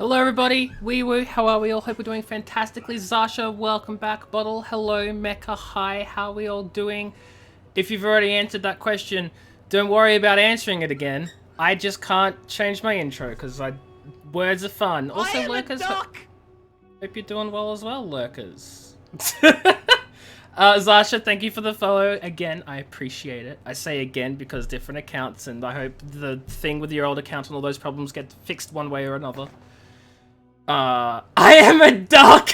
Hello everybody, wee woo, how are we all? Hope we're doing fantastically. Zasha, welcome back. Bottle, hello. Mecha, hi, how are we all doing? If you've already answered that question, don't worry about answering it again. I just can't change my intro because words are fun. Also, lurkers, hope you're doing well as well, lurkers. Zasha, thank you for the follow again. I appreciate it. I say again because different accounts, and I hope the thing with your old account and all those problems get fixed one way or another. I am a duck!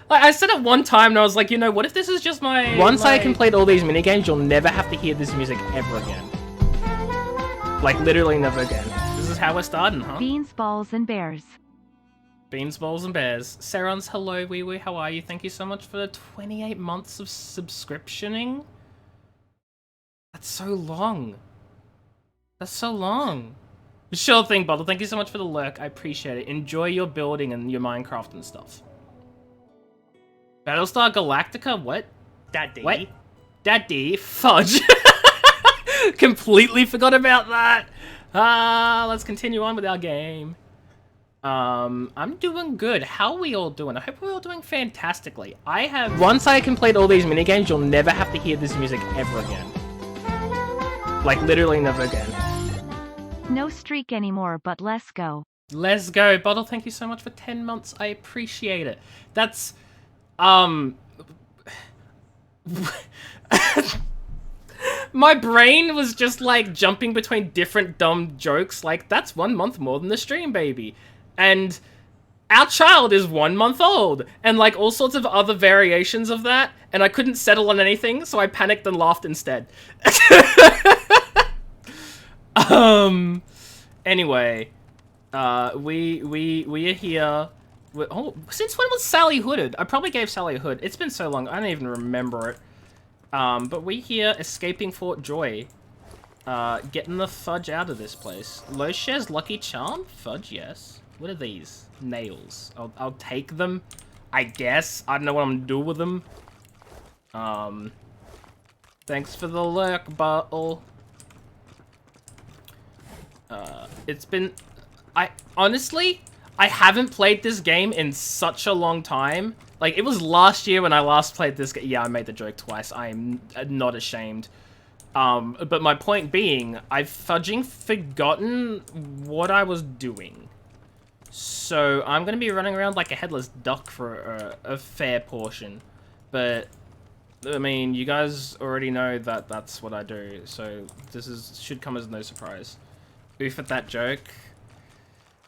I said it one time and I was like, you know, what if this is just my... Once I complete all these minigames, you'll never have to hear this music ever again. Like, literally never again. This is how we're starting, huh? Beans, balls, and bears. Beans, balls, and bears. Sarons, hello, wee wee, how are you? Thank you so much for the 28 months of subscriptioning. That's so long. That's so long. Sure thing, Bottle. Thank you so much for the lurk. I appreciate it. Enjoy your building and your Minecraft and stuff. Battlestar Galactica? What? Daddy. What? Daddy? Fudge. Completely forgot about that. Let's continue on with our game. I'm doing good. How are we all doing? I hope we're all doing fantastically. Once I complete all these minigames, you'll never have to hear this music ever again. Like, literally never again. No streak anymore, but let's go. Let's go. Bottle, thank you so much for 10 months. I appreciate it. That's, my brain was just like jumping between different dumb jokes. Like, that's 1 month more than the stream, baby. And our child is 1 month old. And like all sorts of other variations of that. And I couldn't settle on anything, so I panicked and laughed instead. Anyway, we are here. Oh, since when was Sally hooded? I probably gave Sally a hood. It's been so long, I don't even remember it. But we here escaping Fort Joy. Getting the fudge out of this place. Low shares Lucky Charm? Fudge, yes. What are these? Nails. I'll take them, I guess. I don't know what I'm gonna do with them. Thanks for the lurk, Bottle. It's been... honestly, I haven't played this game in such a long time. Like, it was last year when I last played this game. Yeah, I made the joke twice. I am not ashamed. But my point being, I've fudging forgotten what I was doing. So, I'm gonna be running around like a headless duck for a fair portion. But, I mean, you guys already know that that's what I do. So, this should come as no surprise. Oof at that joke.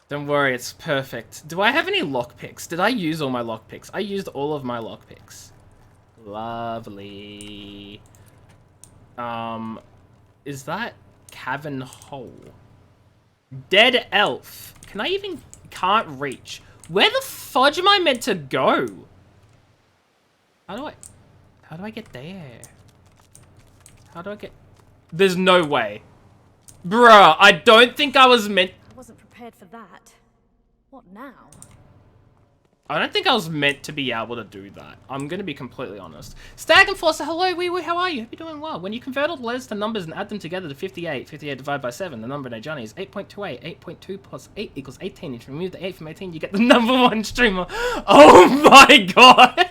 Don't worry, it's perfect. Do I have any lockpicks? Did I use all my lockpicks? I used all of my lockpicks. Lovely. Is that cavern hole? Dead elf. Can I even... Can't reach. Where the fudge am I meant to go? How do I get there? How do I get... There's no way. Bruh, I don't think I was meant... I wasn't prepared for that. What now? I don't think I was meant to be able to do that. I'm gonna be completely honest. Stag and Forcer, hello, wee wee, how are you? Hope you're doing well. When you convert all the letters to numbers and add them together to 58, 58 divided by 7, the number in a Johnny is 8.28. 8.2 plus 8 equals 18. If you remove the 8 from 18, you get the number 1 streamer. Oh my god!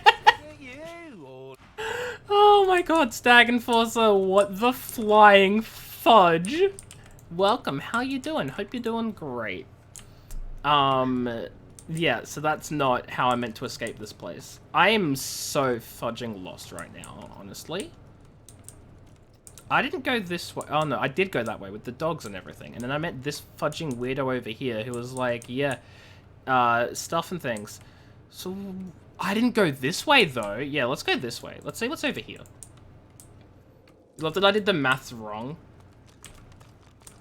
Oh my god, Stag and Forcer, what the flying fudge? Welcome, how you doing? Hope you're doing great. Yeah, so that's not how I meant to escape this place. I am so fudging lost right now, honestly. I didn't go this way. Oh no, I did go that way with the dogs and everything. And then I met this fudging weirdo over here who was like, yeah, stuff and things. So, I didn't go this way though. Yeah, let's go this way. Let's see what's over here. Not that I did the maths wrong.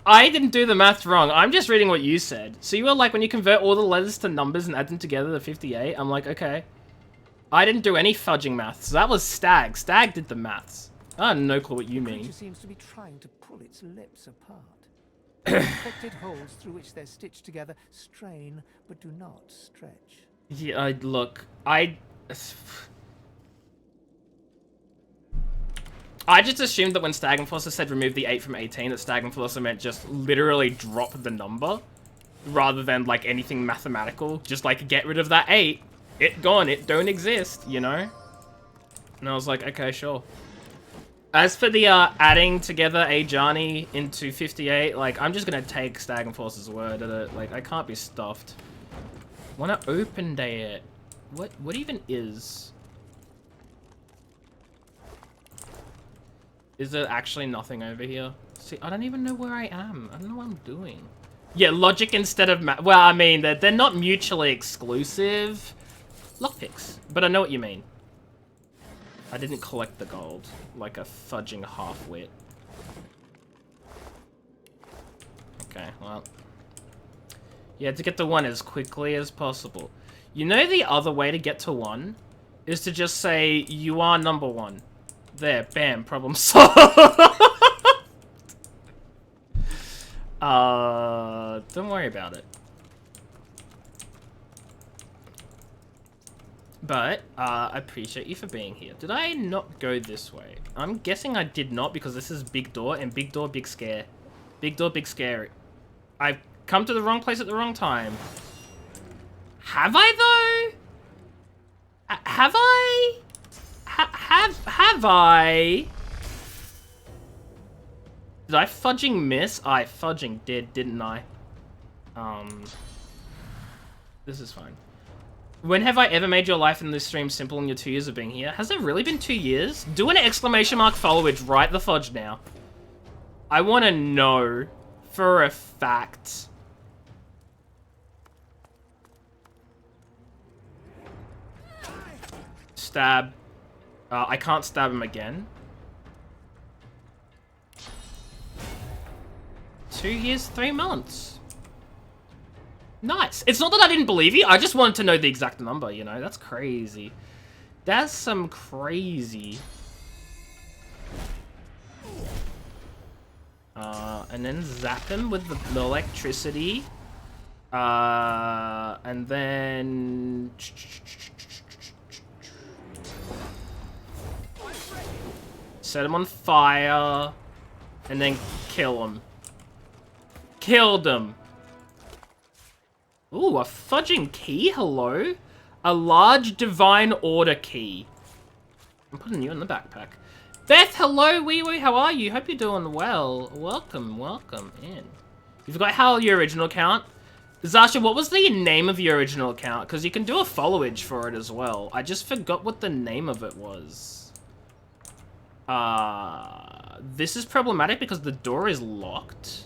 I didn't do the math wrong. I'm just reading what you said. So you were like, when you convert all the letters to numbers and add them together to 58, I'm like, okay. I didn't do any fudging maths. That was Stag. Stag did the maths. I have no clue what you mean. The creature seems to be trying to pull its lips apart. Infected holes through which they're stitched together strain, but do not stretch. Yeah, look, I just assumed that when Stag and Forcer said remove the 8 from 18, that Stag and Forcer meant just literally drop the number, rather than like anything mathematical. Just like get rid of that 8, it gone, it don't exist, you know? And I was like, okay, sure. As for the adding together a Johnny into 58, like I'm just gonna take Stag and Forcer's word at it. Like I can't be stuffed. Wanna open day it? What even is? Is there actually nothing over here? See, I don't even know where I am. I don't know what I'm doing. Yeah, logic instead of math. Well, I mean, they're not mutually exclusive. Lockpicks. But I know what you mean. I didn't collect the gold. Like a fudging half-wit. Okay, well. You had to get to 1 as quickly as possible. You know the other way to get to 1? Is to just say, you are number 1. There, bam, problem solved. Don't worry about it. But, I appreciate you for being here. Did I not go this way? I'm guessing I did not because this is big door and big door, big scare. Big door, big scare. I've come to the wrong place at the wrong time. Have I though? Have I? Have I? Did I fudging miss? I fudging did, didn't I? This is fine. When have I ever made your life in this stream simple in your 2 years of being here? Has it really been 2 years? Do an exclamation mark followage right the fudge now. I want to know for a fact. Stab. I can't stab him again. 2 years, 3 months. Nice. It's not that I didn't believe you. I just wanted to know the exact number, you know? That's crazy. That's some crazy. And then zap him with the electricity. And then... set him on fire. And then kill him. Killed him. Ooh, a fudging key? Hello? A large divine order key. I'm putting you in the backpack. Beth, hello, wee wee, how are you? Hope you're doing well. Welcome, welcome in. You forgot how your original account? Zasha, what was the name of your original account? Because you can do a followage for it as well. I just forgot what the name of it was. This is problematic because the door is locked.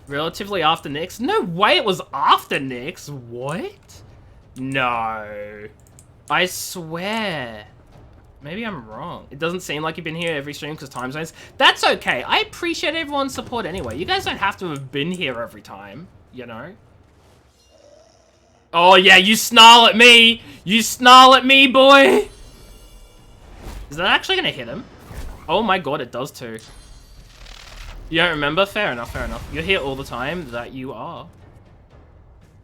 Relatively after Nyx? No way it was after Nyx. What? No. I swear. Maybe I'm wrong. It doesn't seem like you've been here every stream because time zones. That's okay. I appreciate everyone's support anyway. You guys don't have to have been here every time, you know? Oh yeah, you snarl at me. You snarl at me, boy. Is that actually gonna hit him? Oh my god, it does too. You don't remember? Fair enough, fair enough. You're here all the time. That you are.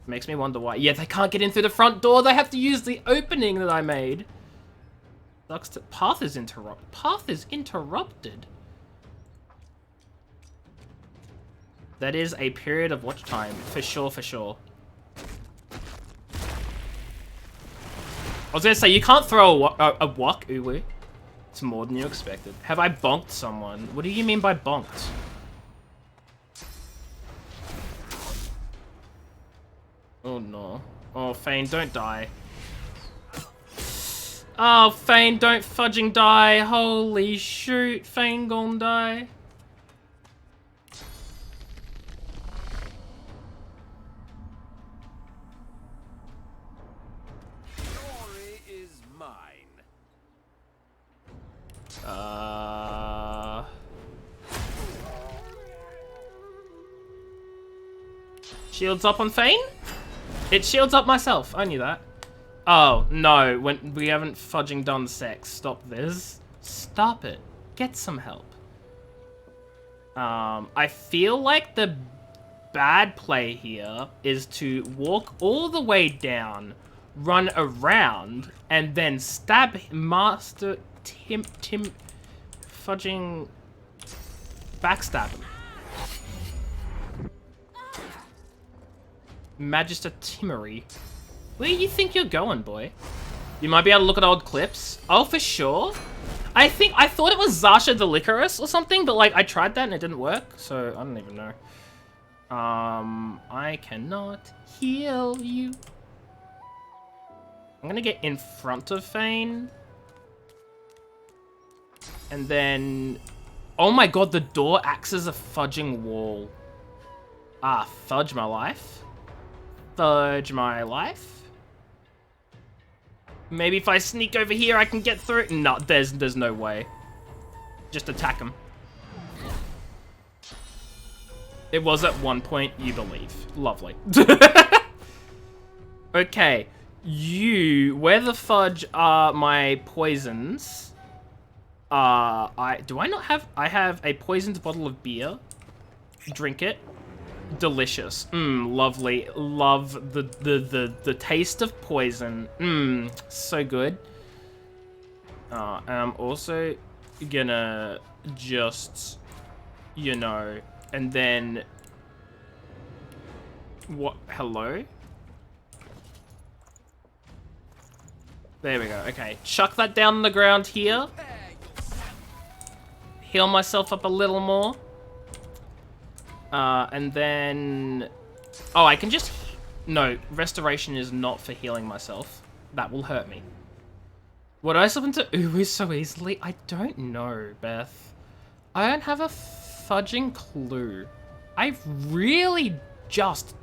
Makes me wonder why. Yeah, they can't get in through the front door. They have to use the opening that I made. Sucks to... Path is interrupted. Path is interrupted. That is a period of watch time. For sure, for sure. I was gonna say, you can't throw a wok, uwu. It's more than you expected. Have I bonked someone? What do you mean by bonked? Oh no. Oh, Fane, don't die. Oh, Fane, don't fudging die. Holy shoot, Fane gon' die. Glory is mine. Shields up on Fane? It shields up myself. I knew that. Oh, no. When we haven't fudging done sex. Stop this. Stop it. Get some help. I feel like the bad play here is to walk all the way down, run around, and then stab Master Tim fudging backstab him. Magister Timmery. Where do you think you're going, boy? You might be able to look at old clips. Oh, for sure. I thought it was Zasha the Licorice or something, but like I tried that and it didn't work, so I don't even know. I cannot heal you. I'm gonna get in front of Fane. And then... Oh my god, the door acts as a fudging wall. Ah, fudge my life. Fudge my life. Maybe if I sneak over here, I can get through. No, there's no way. Just attack him. It was at one point, you believe. Lovely. Okay. You, where the fudge are my poisons? Do I not have, I have a poisoned bottle of beer. Drink it. Delicious. Lovely. Love the taste of poison. So good. And I'm also gonna just, you know, and then what? Hello? There we go. Okay. Chuck that down on the ground here. Heal myself up a little more. And then Oh, I can just... No, restoration is not for healing myself. That will hurt me. Would I slip into Uwu so easily? I don't know, Beth. I don't have a fudging clue. I really just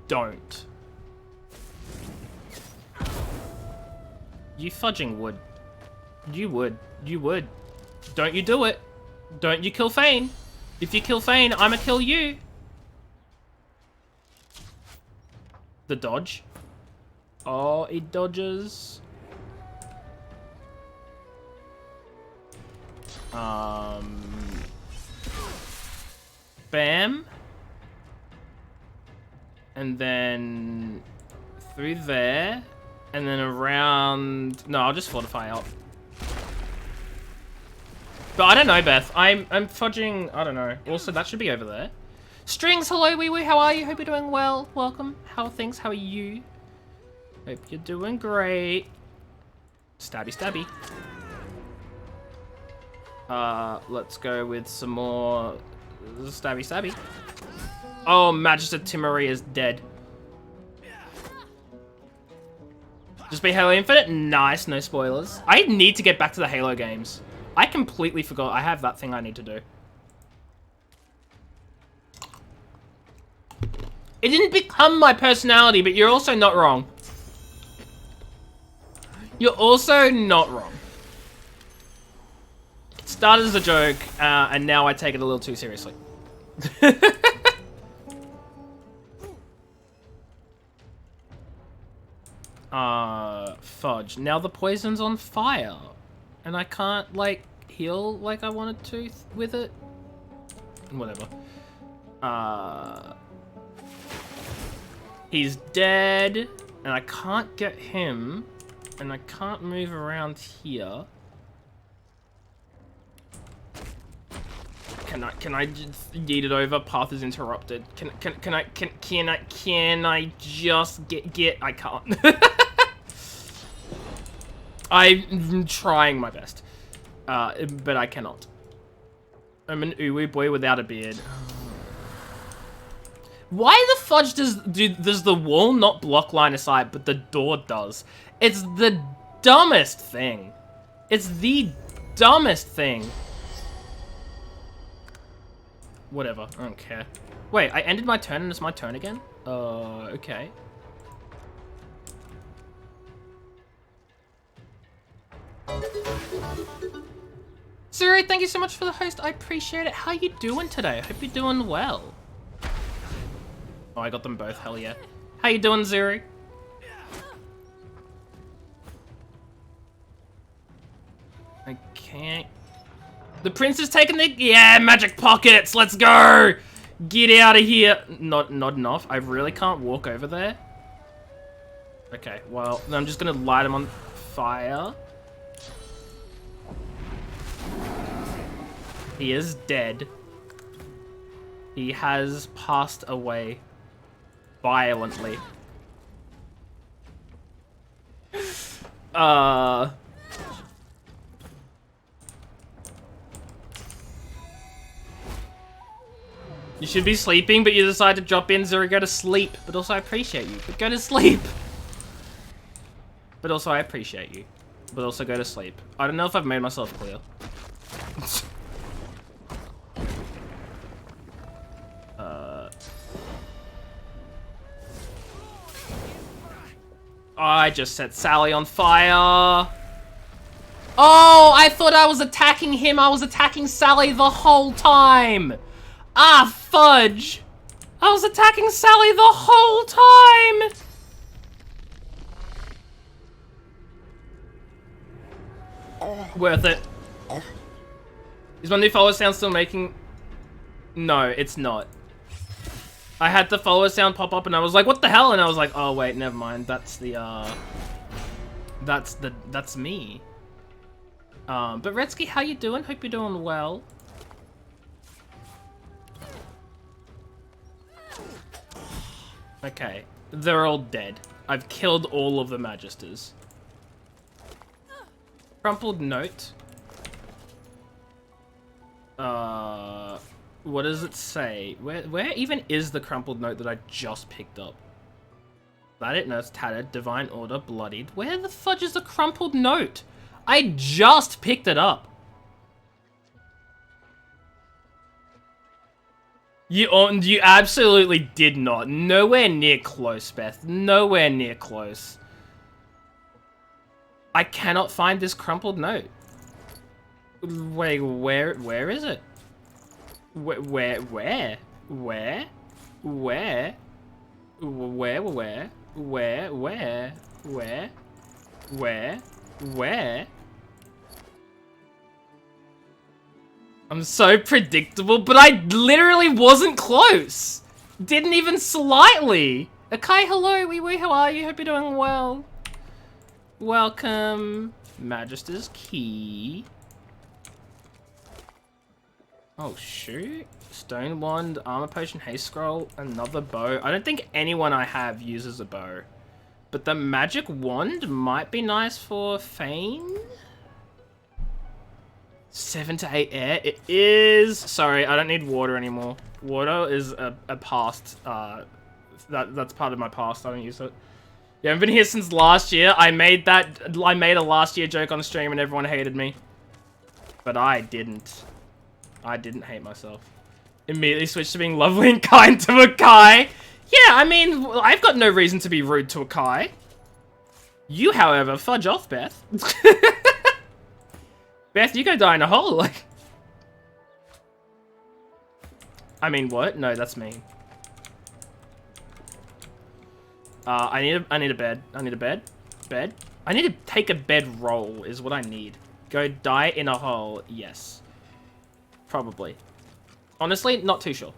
don't. You fudging would. You would. You would. Don't you do it. Don't you kill Fane. If you kill Fane, I'ma kill you. The dodge. Oh, he dodges. Bam. And then through there. And then around... No, I'll just fortify up. But I don't know, Beth. I'm fudging... I don't know. Also, that should be over there. Strings, hello, wee wee. How are you? Hope you're doing well. Welcome. How are things? How are you? Hope you're doing great. Stabby, stabby. Let's go with some more stabby, stabby. Oh, Magister Timmery is dead. Just be Halo Infinite? Nice, no spoilers. I need to get back to the Halo games. I completely forgot I have that thing I need to do. It didn't become my personality, but you're also not wrong. You're also not wrong. It started as a joke, and now I take it a little too seriously. Fudge. Now the poison's on fire. And I can't, like, heal like I wanted to with it. Whatever. He's dead. And I can't get him. And I can't move around here. Can I just yeet it over? Path is interrupted. Can I just get I can't. I'm trying my best. But I cannot. I'm an Uwu boy without a beard. Why the fudge does the wall not block line of sight, but the door does? It's the dumbest thing. It's the dumbest thing. Whatever, I don't care. Wait, I ended my turn and it's my turn again? Okay. Zuri, thank you so much for the host. I appreciate it. How you doing today? Hope you're doing well. Oh, I got them both. Hell yeah. How you doing, Zuri? I can't... The prince is taking the... Yeah, magic pockets. Let's go. Get out of here. Not enough. I really can't walk over there. Okay, well, then I'm just going to light him on fire. He is dead. He has passed away violently. You should be sleeping, but you decide to drop in, Zuri, go to sleep. But also I appreciate you, but go to sleep. But also I appreciate you, but also go to sleep. I don't know if I've made myself clear. I just set Sally on fire. Oh, I thought I was attacking him. I was attacking Sally the whole time. Ah, fudge. I was attacking Sally the whole time. Worth it. Is my new follower sound still making... No, it's not. I had the follower sound pop up and I was like, what the hell? And I was like, oh wait, never mind. That's the, that's me. But Redsky, how you doing? Hope you're doing well. Okay, they're all dead. I've killed all of the Magisters. Crumpled note. What does it say? Where even is the crumpled note that I just picked up? That it? No, it's tattered. Divine Order, bloodied. Where the fudge is the crumpled note? I just picked it up. You absolutely did not. Nowhere near close, Beth. Nowhere near close. I cannot find this crumpled note. Wait, where is it? Where? I'm so predictable, but I literally wasn't close. Didn't even slightly. Okay, hello, wee wee, how are you? Hope you're doing well. Welcome. Magister's Key. Oh, shoot. Stone Wand, Armor Potion, Haste Scroll, another bow. I don't think anyone I have uses a bow. But the Magic Wand might be nice for Fane? 7 to 8 air. It is... Sorry, I don't need water anymore. Water is a past... that's part of my past. I don't use it. Yeah, I've been here since last year. I made a last year joke on stream and everyone hated me. But I didn't. I didn't hate myself. Immediately switched to being lovely and kind to a Kai. Yeah, I mean, I've got no reason to be rude to a Kai. You, however, fudge off, Beth. Beth, you go die in a hole. Like, I mean, what? No, that's mean. I need a bed. I need a bed. Bed. I need to take a bed roll is what I need. Go die in a hole. Yes. Probably. Honestly, not too sure.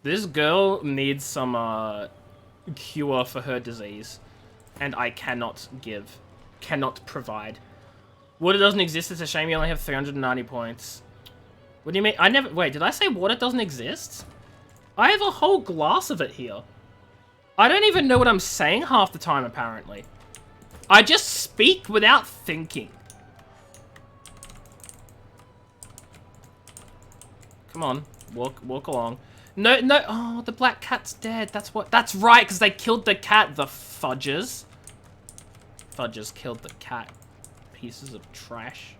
This girl needs some cure for her disease. And I cannot give. Cannot provide. Water doesn't exist. It's a shame you only have 390 points. What do you mean? I never... Wait, did I say water doesn't exist? I have a whole glass of it here. I don't even know what I'm saying half the time, apparently. I just speak without thinking. Come on. Walk along. No. Oh, the black cat's dead. That's what... That's right, because they killed the cat, the fudgers. Fudgers killed the cat. Pieces of trash.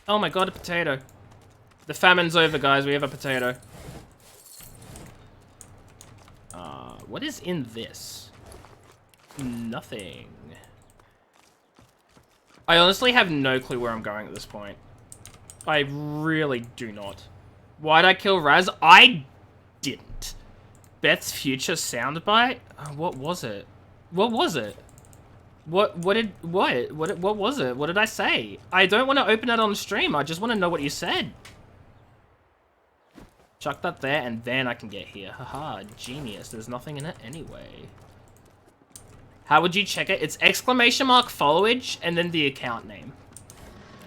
Oh my god, a potato. The famine's over, guys. We have a potato. What is in this? Nothing. I honestly have no clue where I'm going at this point. I really do not. Why'd I kill Raz? I didn't. Beth's future soundbite? What was it? What was it? What was it? What did I say? I don't want to open it on stream. I just want to know what you said. Chuck that there and then I can get here. Haha, genius. There's nothing in it anyway. How would you check it? It's exclamation mark followage and then the account name.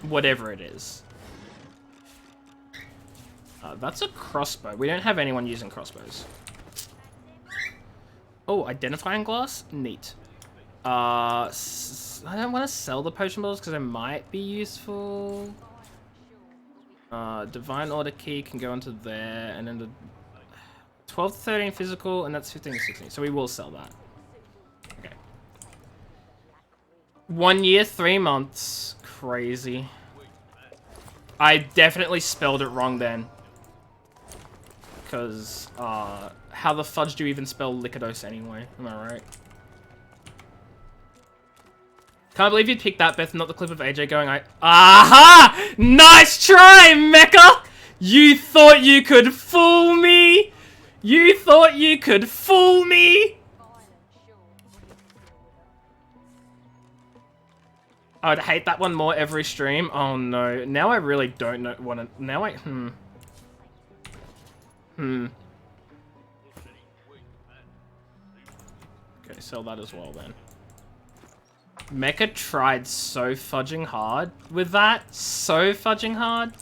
Whatever it is. That's a crossbow. We don't have anyone using crossbows. Oh, identifying glass? Neat. I don't want to sell the potion bottles because they might be useful. Divine Order key can go into there, and then the 12 to 13 physical, and that's 15 to 16. So we will sell that. Okay. 1 year, 3 months. Crazy. I definitely spelled it wrong then. Because, how the fudge do you even spell Lycodos anyway? Am I right? Can't believe you'd pick that, Beth, not the clip of AJ going, Aha! Nice try, Mecha! You thought you could fool me? You thought you could fool me? I would hate that one more every stream. Oh no. Now I really don't know what now I Okay, sell that as well then. Mecha tried so fudging hard with that. So fudging hard.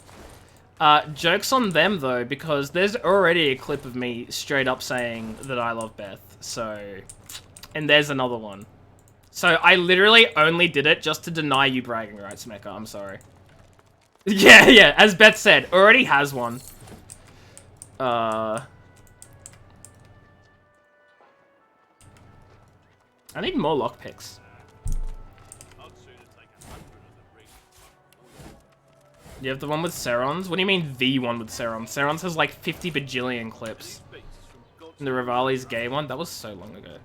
Joke's on them though, because there's already a clip of me straight up saying that I love Beth. So, and there's another one. So I literally only did it just to deny you bragging rights, Mecha. I'm sorry. Yeah. As Beth said, already has one. I need more lockpicks. You have the one with Serons? What do you mean the one with Serons? Serons has like 50 bajillion clips. And the Rivali's gay one? That was so long ago.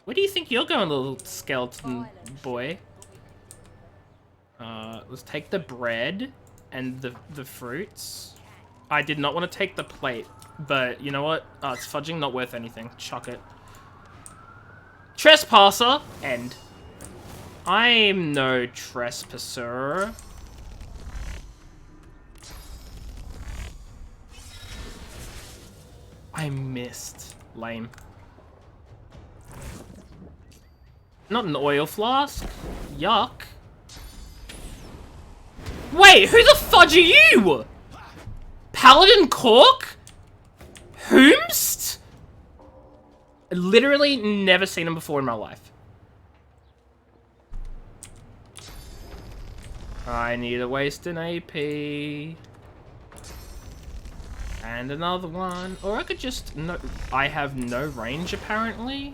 Where do you think you're going, little skeleton boy? Let's take the bread and the fruits. I did not want to take the plate, but you know what? It's fudging, not worth anything. Chuck it. Trespasser! End. I'm no trespasser. I missed. Lame. Not an oil flask? Yuck. Wait, who the fudge are you? Paladin Cork? Whomst? Literally never seen him before in my life. I need to waste an AP. And another one. Or I could just... No, I have no range, apparently.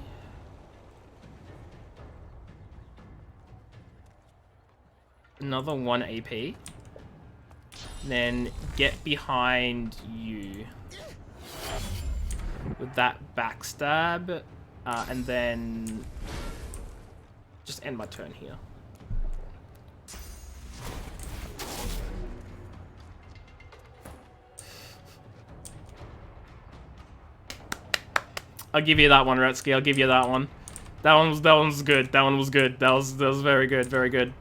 Another 1 AP. Then get behind you. With that backstab. And then... just end my turn here. I'll give you that one, Retsky. I'll give you that one. That one's good. That one was good. That was very good. Very good.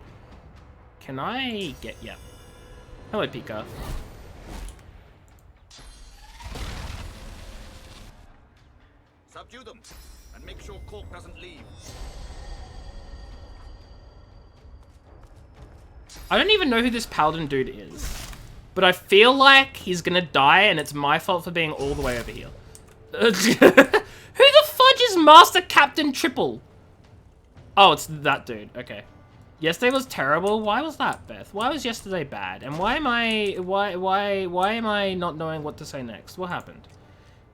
Can I get... yeah. Hello, Pika. Subdue them and make sure Cork doesn't leave. I don't even know who this Paladin dude is. But I feel like he's gonna die and it's my fault for being all the way over here. Who the fudge is Master Captain Triple? Oh, it's that dude. Okay. Yesterday was terrible. Why was that, Beth? Why was yesterday bad? And why am I not knowing what to say next? What happened?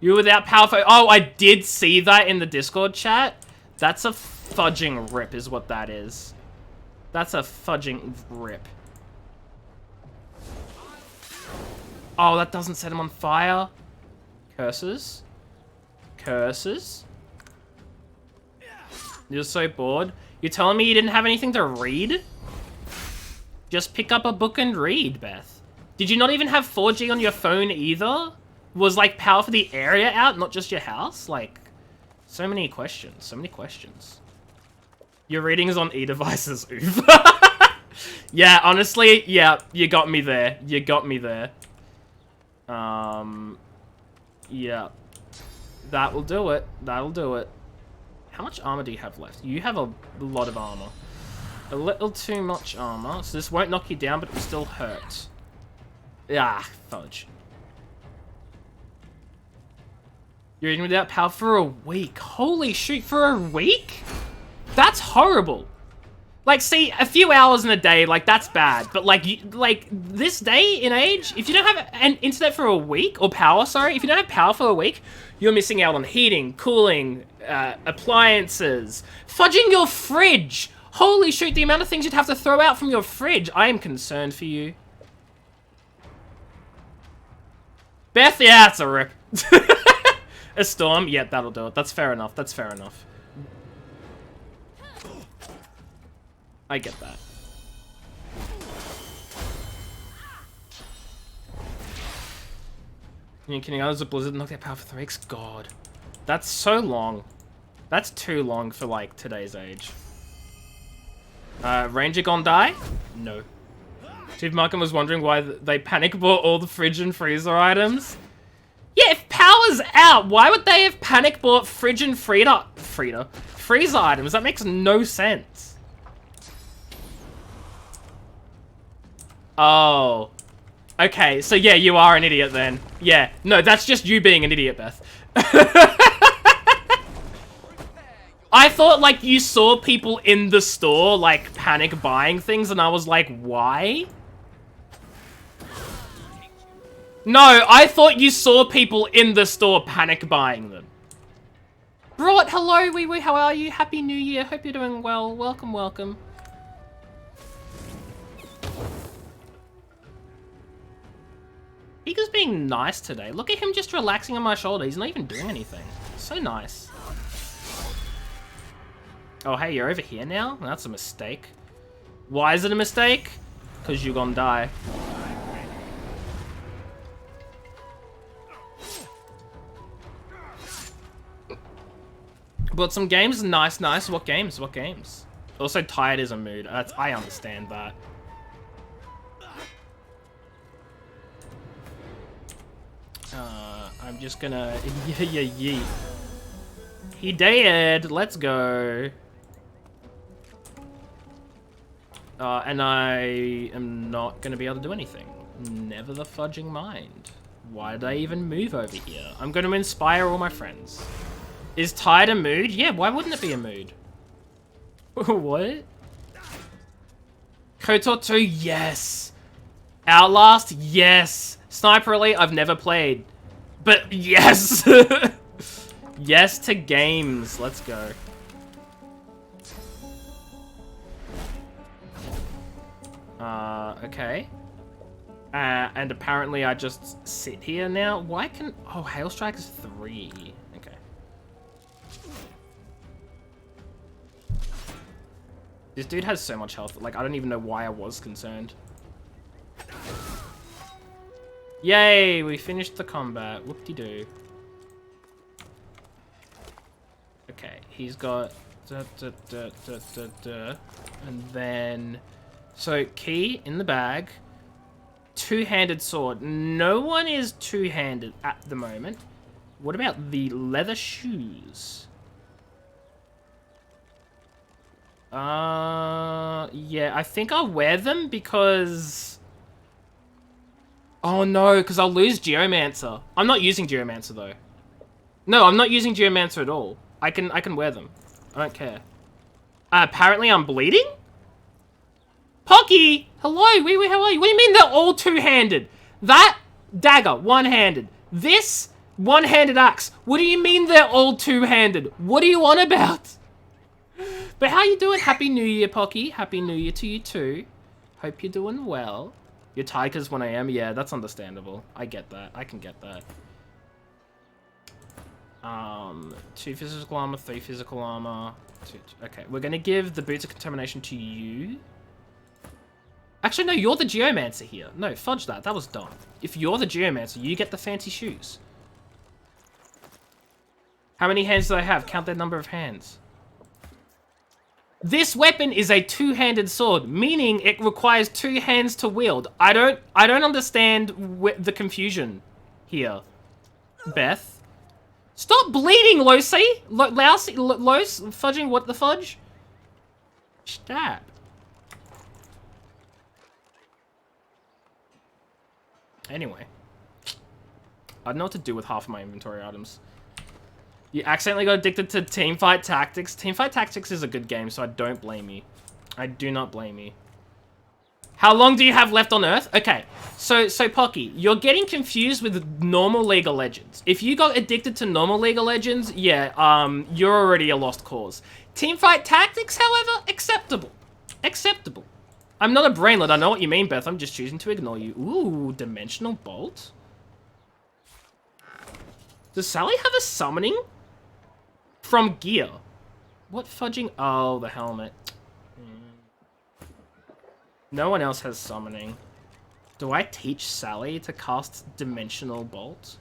You were without power. Oh, I did see that in the Discord chat. That's a fudging rip is what that is. That's a fudging rip. Oh, that doesn't set him on fire. Curses. Curses. You're so bored. You're telling me you didn't have anything to read? Just pick up a book and read, Beth. Did you not even have 4G on your phone either? Was, like, power for the area out, not just your house? Like, so many questions. So many questions. Your reading is on e-devices, oof. Yeah, honestly, yeah, you got me there. You got me there. Yeah. That will do it. That'll do it. How much armor do you have left? You have a lot of armor. A little too much armor. So this won't knock you down, but it will still hurt. Ah, fudge. You're eating without power for a week. Holy shoot, for a week? That's horrible. Like, see, a few hours in a day, like, that's bad. But, like, this day in age, if you don't have an internet for a week, or power, sorry, if you don't have power for a week, you're missing out on heating, cooling, appliances, fudging your fridge. Holy shoot, the amount of things you'd have to throw out from your fridge. I am concerned for you. Beth, yeah, that's a rip. A storm, yeah, that'll do it. That's fair enough, that's fair enough. I get that. Can you others a blizzard knock their power for 3 weeks? God. That's so long. That's too long for, like, today's age. Ranger gone die? No. Steve Markham was wondering why they panic bought all the fridge and freezer items. Yeah, if power's out, why would they have panic bought fridge and freezer items? That makes no sense. Oh. Okay, so yeah, you are an idiot then. Yeah, no, that's just you being an idiot, Beth. I thought, like, you saw people in the store, like, panic buying things, and I was like, why? No, I thought you saw people in the store panic buying them. Brought, hello, wee wee, how are you? Happy New Year, hope you're doing well. Welcome, welcome. Iga's being nice today. Look at him just relaxing on my shoulder. He's not even doing anything. So nice. Oh, hey, you're over here now? That's a mistake. Why is it a mistake? Because you're gonna die. But some games, nice, nice. What games? What games? Also, tired is a mood. I understand that. I'm just gonna... yeet. He dead. Let's go. And I am not gonna be able to do anything. Never the fudging mind. Why did I even move over here? I'm gonna inspire all my friends. Is tired a mood? Yeah, why wouldn't it be a mood? What? KOTOR 2, yes. Outlast, yes. Sniper Elite, I've never played. But yes. Yes to games. Let's go. Okay. And apparently I just sit here now. Why can... Oh, Hail Strike is 3. Okay. This dude has so much health. Like, I don't even know why I was concerned. Yay! We finished the combat. Whoop-de-doo. Okay, he's got... And then... So, key in the bag. Two-handed sword. No one is two-handed at the moment. What about the leather shoes? Yeah, I think I'll wear them because... Oh no, because I'll lose Geomancer. I'm not using Geomancer though. No, I'm not using Geomancer at all. I can wear them. I don't care. Apparently I'm bleeding? Pocky! Hello, wee wee, how are you? What do you mean they're all two-handed? That dagger, one-handed. This, one-handed axe. What do you mean they're all two-handed? What are you on about? But how you doing? Happy New Year, Pocky. Happy New Year to you too. Hope you're doing well. You're tired because 1 AM? Yeah, that's understandable. I get that. I can get that. 2 physical armor, 3 physical armor. 2... Okay, we're gonna give the Boots of Contamination to you. Actually, no, you're the Geomancer here. No, fudge that. That was dumb. If you're the Geomancer, you get the fancy shoes. How many hands do I have? Count their number of hands. This weapon is a two-handed sword, meaning it requires 2 hands to wield. I don't understand the confusion here. Beth? Stop bleeding, Lousy! Lousy? Los? Fudging what the fudge? Stab. Anyway. I don't know what to do with half of my inventory items. You accidentally got addicted to Teamfight Tactics. Teamfight Tactics is a good game, so I don't blame you. I do not blame you. How long do you have left on Earth? Okay, so Pocky, you're getting confused with normal League of Legends. If you got addicted to normal League of Legends, yeah, you're already a lost cause. Teamfight Tactics, however, acceptable. Acceptable. I'm not a brainlet, I know what you mean, Beth. I'm just choosing to ignore you. Ooh, Dimensional Bolt? Does Sally have a summoning? From gear. What fudging? Oh, the helmet. No one else has summoning. Do I teach Sally to cast Dimensional Bolt?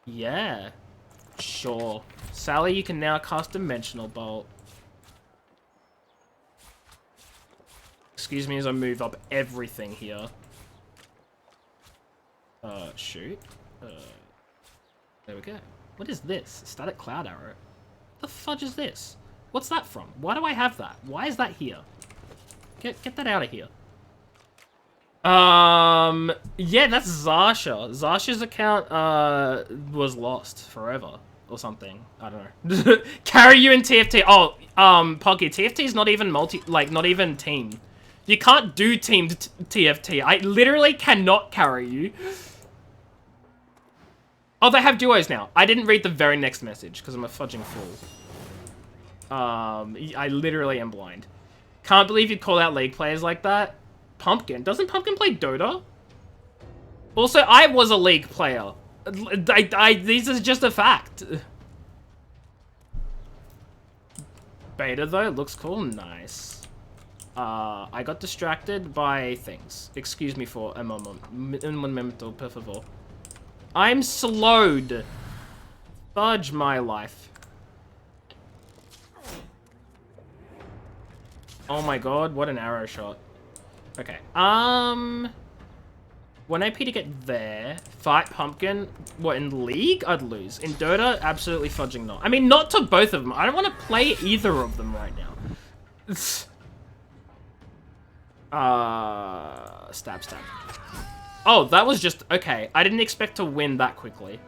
Yeah. Sure. Sally, you can now cast Dimensional Bolt. Excuse me as I move up everything here. Shoot. There we go. What is this? Static Cloud Arrow. The fudge is this? What's that from? Why do I have that? Why is that here? Get that out of here. Yeah, that's Zasha. Zasha's account, was lost forever. or something. I don't know. Carry you in TFT. Oh, Poggy, TFT is not even not even team. You can't do teamed TFT. I literally cannot carry you. Oh, they have duos now. I didn't read the very next message because I'm a fudging fool. I literally am blind. Can't believe you'd call out League players like that. Pumpkin. Doesn't Pumpkin play Dota? Also, I was a League player. This is just a fact. Beta, though, looks cool. Nice. I got distracted by things. Excuse me for a moment. Un momento, per favor. I'm slowed. Fudge my life. Oh my god, what an arrow shot. Okay, 1 AP to get there. Fight Pumpkin. What, in League? I'd lose. In Dota, absolutely fudging not. I mean, not to both of them. I don't want to play either of them right now. Stab. Oh, that was just... Okay, I didn't expect to win that quickly.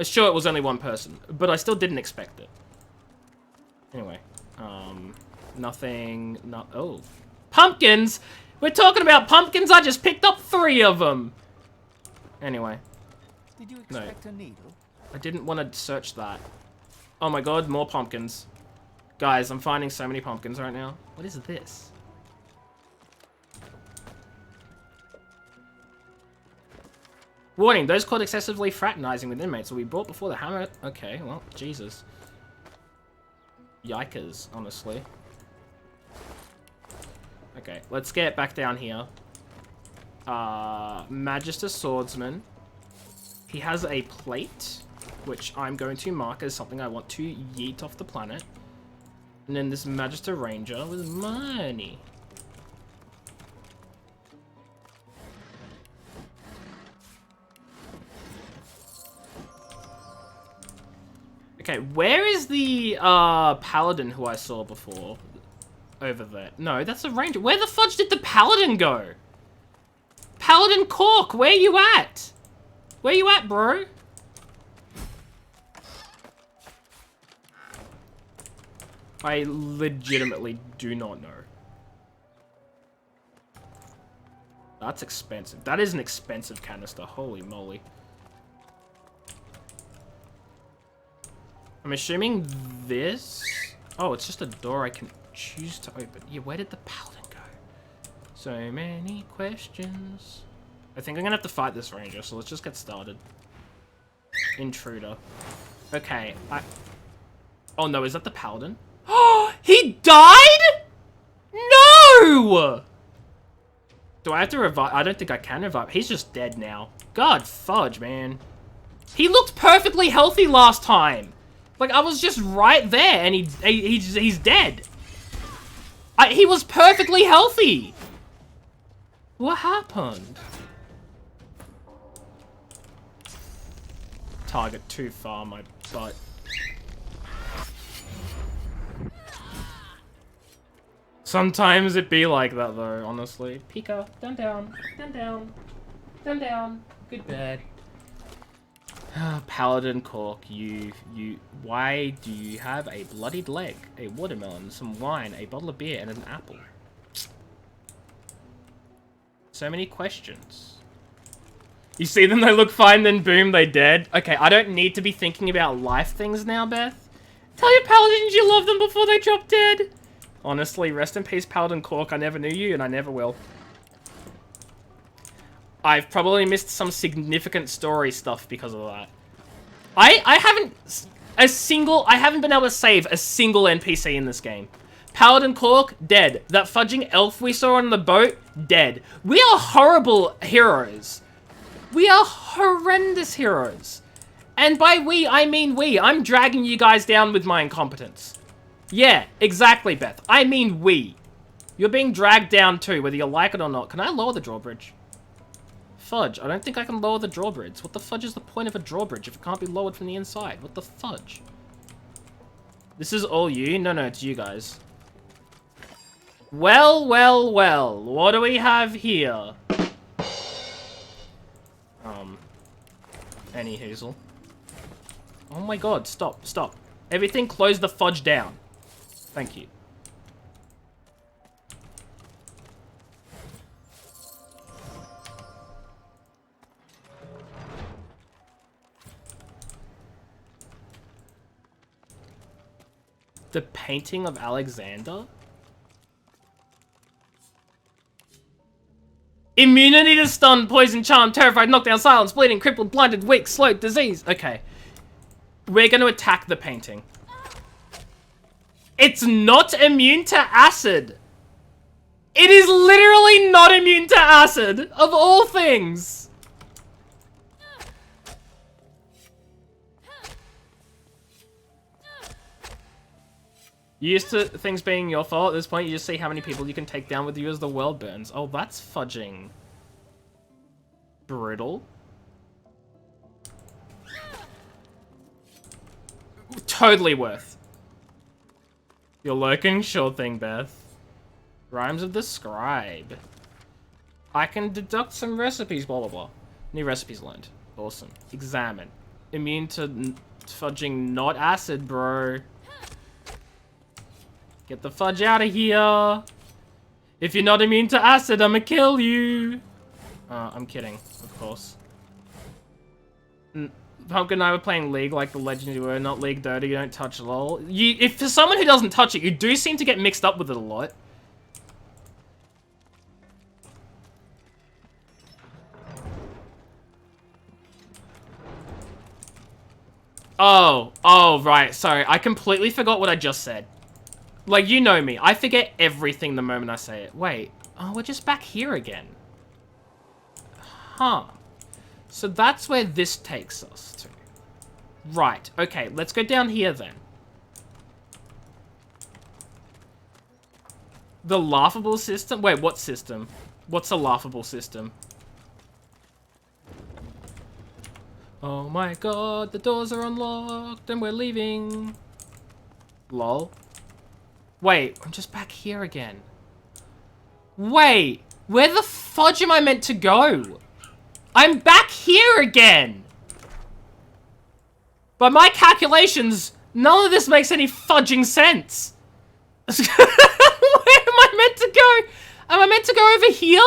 Sure, it was only one person, but I still didn't expect it. Anyway, nothing... Oh. Pumpkins! We're talking about pumpkins? I just picked up 3 of them! Anyway. Did you expect a needle? I didn't want to search that. Oh my god, more pumpkins. Guys, I'm finding so many pumpkins right now. What is this? Warning, those caught excessively fraternizing with inmates will be brought before the hammer... Okay, well, Jesus. Yikers, honestly. Okay, let's get back down here. Magister Swordsman. He has a plate, which I'm going to mark as something I want to yeet off the planet. And then this Magister Ranger with money. Okay, where is the paladin who I saw before? Over there. No, that's a ranger. Where the fudge did the paladin go? Paladin Cork, where you at? Where you at, bro? I legitimately do not know. That's expensive. That is an expensive canister. Holy moly. I'm assuming this... Oh, it's just a door I can choose to open. Yeah, where did the paladin go? So many questions. I think I'm gonna have to fight this ranger, so let's just get started. Intruder. Okay, Oh no, is that the paladin? Oh, he died? No! Do I have to revive? I don't think I can revive. He's just dead now. God fudge, man. He looked perfectly healthy last time. Like, I was just right there, and he's dead. He was perfectly healthy. What happened? Target too far, my butt. Sometimes it be like that, though, honestly. Pika, down, down, down, down, down, down. Good bed. Paladin Cork, why do you have a bloodied leg, a watermelon, some wine, a bottle of beer, and an apple? So many questions. You see them, they look fine, then boom, they dead. Okay, I don't need to be thinking about life things now, Beth. Tell your paladins you love them before they drop dead. Honestly, rest in peace, Paladin Cork. I never knew you, and I never will. I've probably missed some significant story stuff because of that. I haven't been able to save a single NPC in this game. Paladin Cork, dead. That fudging elf we saw on the boat, dead. We are horrible heroes. We are horrendous heroes. And by we, I mean we. I'm dragging you guys down with my incompetence. Yeah, exactly, Beth. I mean we. You're being dragged down too, whether you like it or not. Can I lower the drawbridge? Fudge, I don't think I can lower the drawbridge. What the fudge is the point of a drawbridge if it can't be lowered from the inside? What the fudge? This is all you? No, it's you guys. Well, well, well. What do we have here? Any hoozle. Oh my god, stop, stop. Everything close the fudge down. Thank you. The painting of Alexander? Immunity to stun, poison, charm, terrified, knockdown, silence, bleeding, crippled, blinded, weak, slowed, disease. Okay. We're going to attack the painting. It's not immune to acid. It is literally not immune to acid, of all things. You used to things being your fault. At this point, you just see how many people you can take down with you as the world burns. Oh, that's fudging. Brutal. Totally worth. You're lurking? Sure thing, Beth. Rhymes of the Scribe. I can deduct some recipes, blah, blah, blah. New recipes learned. Awesome. Examine. Immune to fudging not acid, bro. Get the fudge out of here. If you're not immune to acid, I'ma kill you. I'm kidding, of course. Pumpkin and I were playing League like the legend you were, not League Dirty, you don't touch lol. If for someone who doesn't touch it, you do seem to get mixed up with it a lot. Oh, right, sorry. I completely forgot what I just said. Like, you know me. I forget everything the moment I say it. Wait. Oh, we're just back here again. Huh. So that's where this takes us to. Right. Okay, let's go down here then. The laughable system? Wait, what system? What's a laughable system? Oh my god, the doors are unlocked and we're leaving. Lol. Wait, I'm just back here again. Wait, where the fudge am I meant to go? I'm back here again! By my calculations, none of this makes any fudging sense. Where am I meant to go? Am I meant to go over here?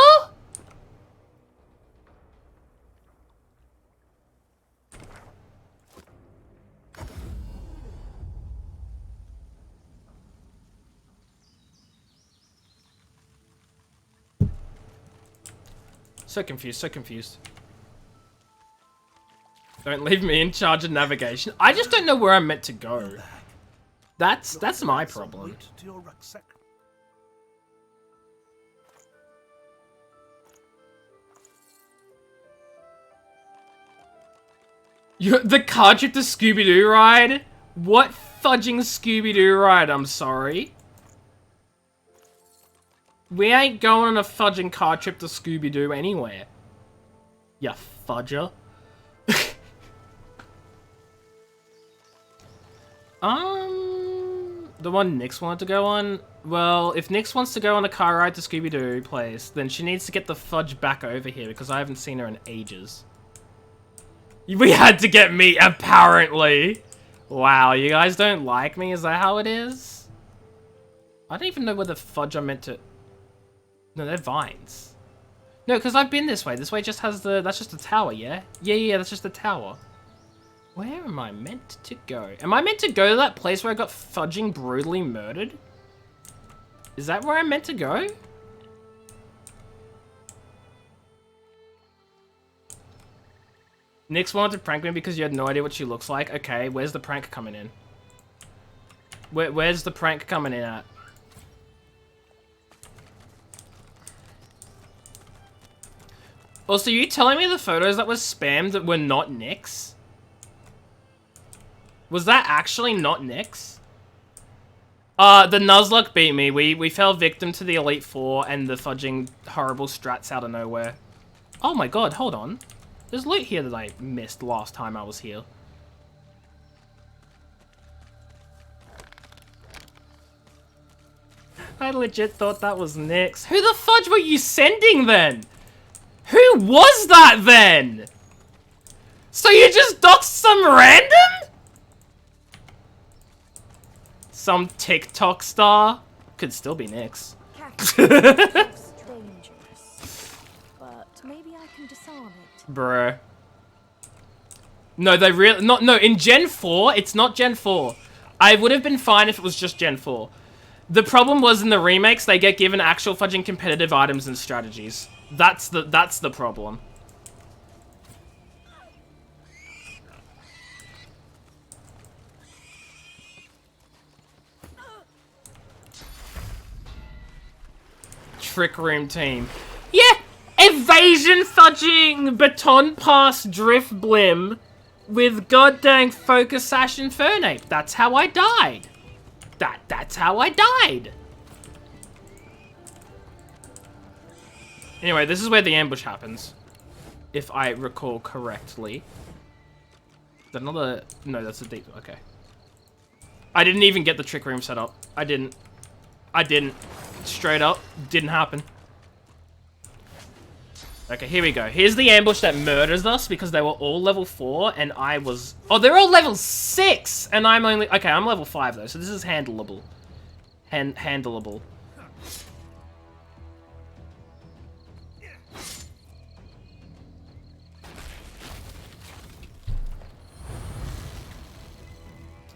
So confused, so confused. Don't leave me in charge of navigation. I just don't know where I'm meant to go. That's my problem. To your rucksack. The car trip to Scooby-Doo ride? What fudging Scooby-Doo ride? I'm sorry. We ain't going on a fudging car trip to Scooby-Doo anywhere. Ya fudger. The one Nyx wanted to go on? Well, if Nyx wants to go on a car ride to Scooby-Doo place, then she needs to get the fudge back over here because I haven't seen her in ages. We had to get meat, apparently. Wow, you guys don't like me? Is that how it is? I don't even know where the fudge I'm meant to... No, they're vines. No, because I've been this way. This way just has the... That's just a tower, yeah? Yeah, that's just a tower. Where am I meant to go? Am I meant to go to that place where I got fudging brutally murdered? Is that where I'm meant to go? Nyx wanted to prank me because you had no idea what she looks like. Okay, where's the prank coming in? Where's the prank coming in at? Also, you telling me the photos that were spammed that were not Nyx? Was that actually not Nyx? The Nuzlocke beat me. We fell victim to the Elite Four and the fudging horrible strats out of nowhere. Oh my god, hold on. There's loot here that I missed last time I was here. I legit thought that was Nyx. Who the fudge were you sending then? Who was that then? So you just doxed some random? Some TikTok star. Could still be Nyx. Cactus dangerous, but maybe I can disarm it. Bruh. No, they really... No, in Gen 4, it's not Gen 4. I would have been fine if it was just Gen 4. The problem was in the remakes, they get given actual fudging competitive items and strategies. That's the problem. Trick Room team. Yeah! Evasion fudging baton pass drift blim with goddamn focus sash infernate. That's how I died. That's how I died. Anyway, this is where the ambush happens. If I recall correctly. Is that another... No, that's a deep... Okay. I didn't even get the trick room set up. I didn't. Straight up. Didn't happen. Okay, here we go. Here's the ambush that murders us because they were all level 4 and I was... Oh, they're all level 6! And I'm only... Okay, I'm level 5 though, so this is handleable. Handleable.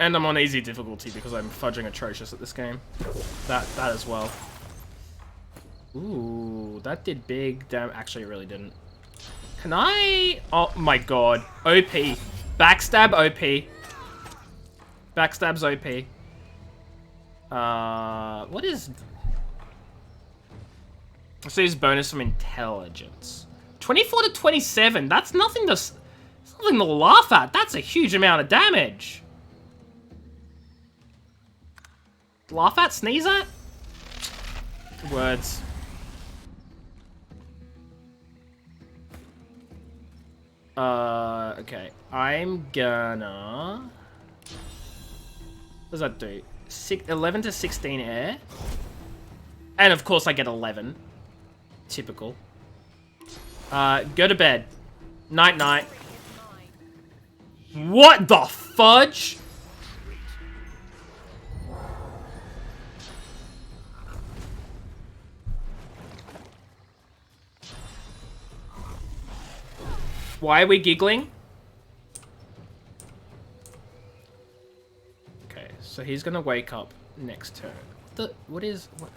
And I'm on easy difficulty because I'm fudging atrocious at this game. That as well. Ooh, that did big damn. Actually, it really didn't. Can I? Oh my god. OP. Backstab OP. Backstab's OP. What is... So his bonus from intelligence. 24 to 27. That's nothing to... It's nothing to laugh at. That's a huge amount of damage. Laugh at? Sneeze at? Words. Okay. I'm gonna... What does that do? 11 to 16 air. And of course I get 11. Typical. Go to bed. Night-night. What the fudge? Why are we giggling? Okay, so he's gonna wake up next turn. What is... What?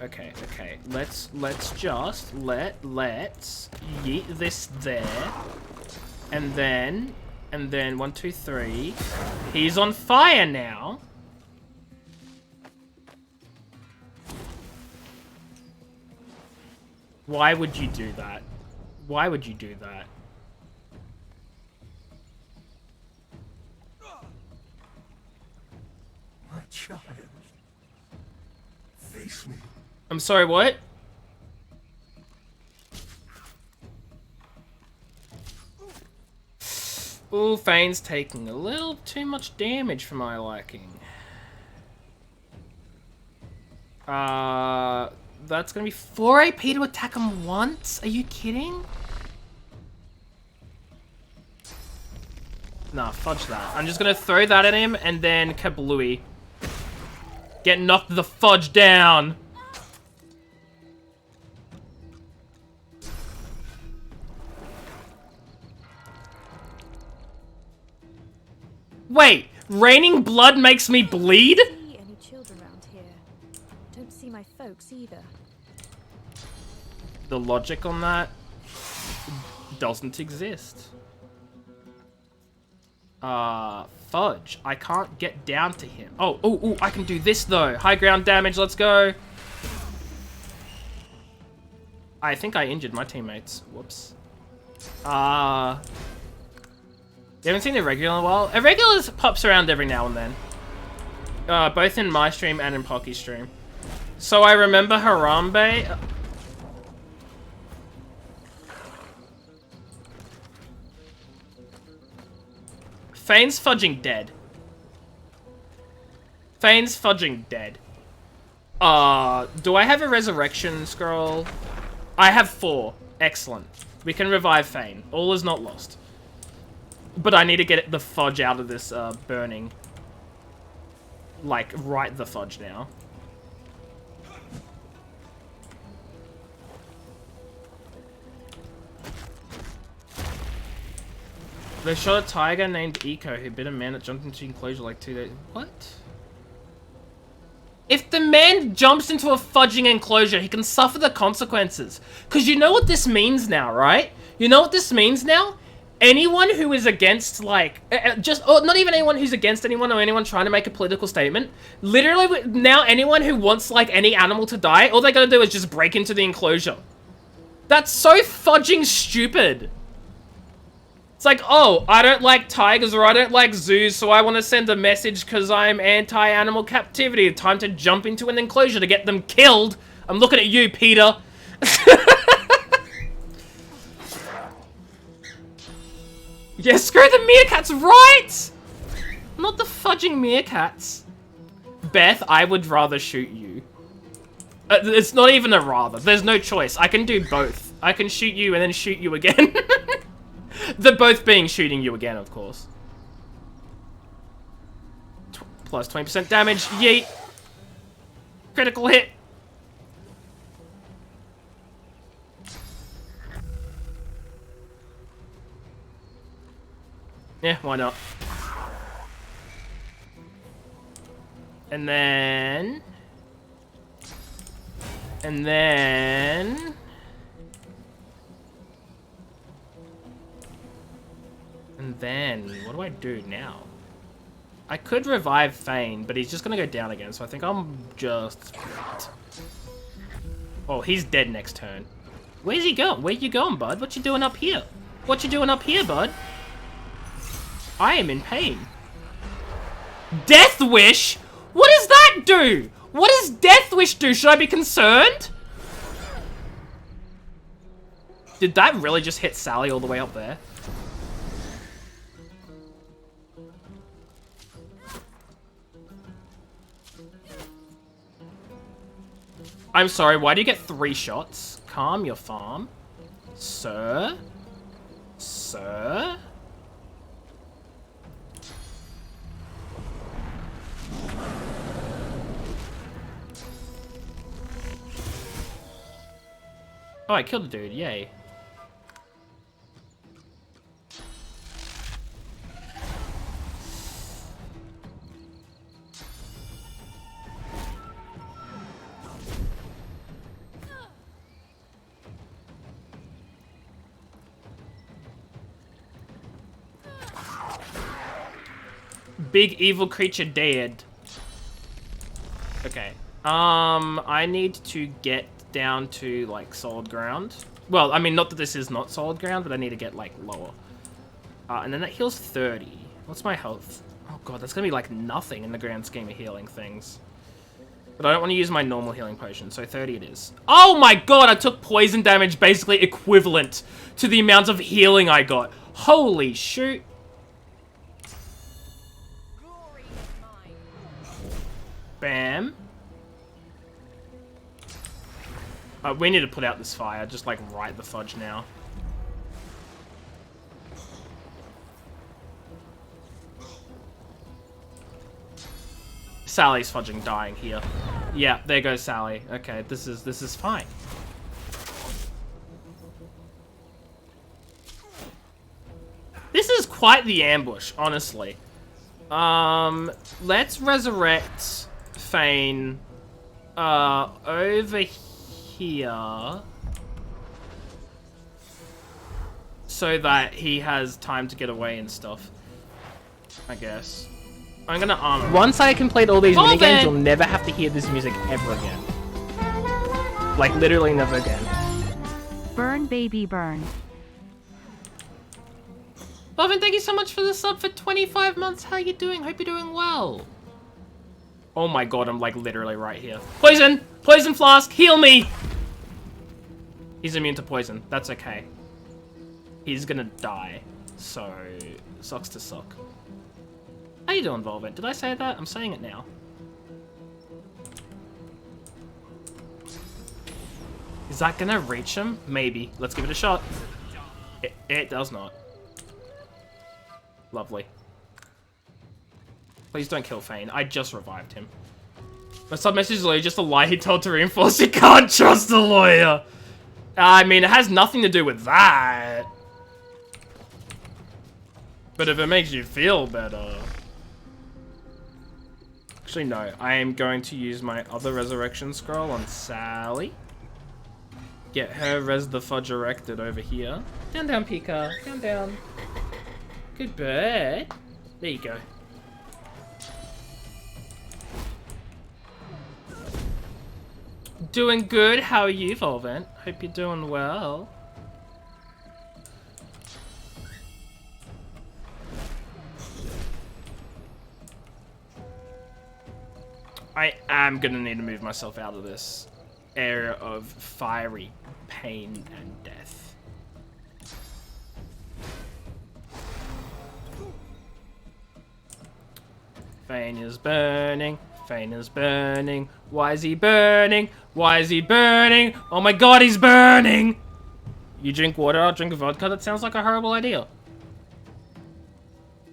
Okay. Let's just let's yeet this there. And then 1, 2, 3. He's on fire now. Why would you do that? Why would you do that? My child. Face me. I'm sorry, what? Ooh, Fane's taking a little too much damage for my liking. That's gonna be 4 AP to attack him once? Are you kidding? Nah, fudge that. I'm just gonna throw that at him and then kablooey. Get knocked the fudge down. Wait, raining blood makes me bleed? See any children around here? Don't see my folks either. The logic on that doesn't exist. Fudge. I can't get down to him. Oh, I can do this though. High ground damage, let's go. I think I injured my teammates. Whoops. You haven't seen Irregular in a while? Irregular pops around every now and then. Both in my stream and in Pocky's stream. So I remember Harambe. Fane's fudging dead. Fane's fudging dead. Do I have a resurrection scroll? I have 4. Excellent. We can revive Fane. All is not lost. But I need to get the fudge out of this burning. like, right the fudge now. They shot a tiger named Eco who bit a man that jumped into the enclosure like 2 days. What? If the man jumps into a fudging enclosure, he can suffer the consequences. Because you know what this means now, right? You know what this means now? Anyone who is against, like, or not even anyone who's against anyone or anyone trying to make a political statement. Literally, now anyone who wants, like, any animal to die, all they gotta do is just break into the enclosure. That's so fudging stupid. It's like, oh, I don't like tigers or I don't like zoos, so I want to send a message because I'm anti-animal captivity. Time to jump into an enclosure to get them killed. I'm looking at you, Peter. Yeah, screw the meerkats, right? Not the fudging meerkats. Beth, I would rather shoot you. It's not even a rather. There's no choice. I can do both. I can shoot you and then shoot you again. The both being shooting you again, of course. Plus 20% damage. Yeet. Critical hit. Yeah, why not? And then... And then... And then, what do I do now? I could revive Fane, but he's just gonna go down again, so I think I'm just... Oh, he's dead next turn. Where's he going? Where you going, bud? What you doing up here? What you doing up here, bud? I am in pain. Death Wish? What does that do? What does Death Wish do? Should I be concerned? Did that really just hit Sally all the way up there? I'm sorry, why do you get 3 shots? Calm your farm. Sir? Sir? Oh, I killed a dude, yay. Big evil creature dead. Okay. I need to get down to, like, solid ground. Well, I mean, not that this is not solid ground, but I need to get, like, lower. And then that heals 30. What's my health? Oh god, that's gonna be, like, nothing in the grand scheme of healing things. But I don't want to use my normal healing potion, so 30 it is. Oh my god, I took poison damage basically equivalent to the amount of healing I got. Holy shoot. Bam. We need to put out this fire, just like right the fudge now. Sally's fudging dying here. Yeah, there goes Sally. Okay, this is fine. This is quite the ambush, honestly. Let's resurrect Fane over here so that he has time to get away and stuff, I guess. I'm gonna armor. Once I complete all these minigames, you'll never have to hear this music ever again. Like, literally never again. Burn, baby, burn. Lovin, thank you so much for the sub for 25 months. How you doing? Hope you're doing well. Oh my god, I'm like literally right here. Poison! Poison flask! Heal me! He's immune to poison. That's okay. He's gonna die. So, sucks to suck. How you doing, Volvent? Did I say that? I'm saying it now. Is that gonna reach him? Maybe. Let's give it a shot. It does not. Lovely. Please don't kill Fane. I just revived him. My sub-message is literally just a lie he told to reinforce. You can't trust the lawyer. I mean, it has nothing to do with that. But if it makes you feel better. Actually, no. I am going to use my other resurrection scroll on Sally. Get her res the fudge erected over here. Down, down, Pika. Down, down. Good bird. There you go. Doing good. How are you, Volvent? Hope you're doing well. I am gonna need to move myself out of this area of fiery pain and death. Fane is burning. Fane is burning. Why is he burning? Why is he burning? Oh my god, he's burning! You drink water, I'll drink vodka? That sounds like a horrible idea.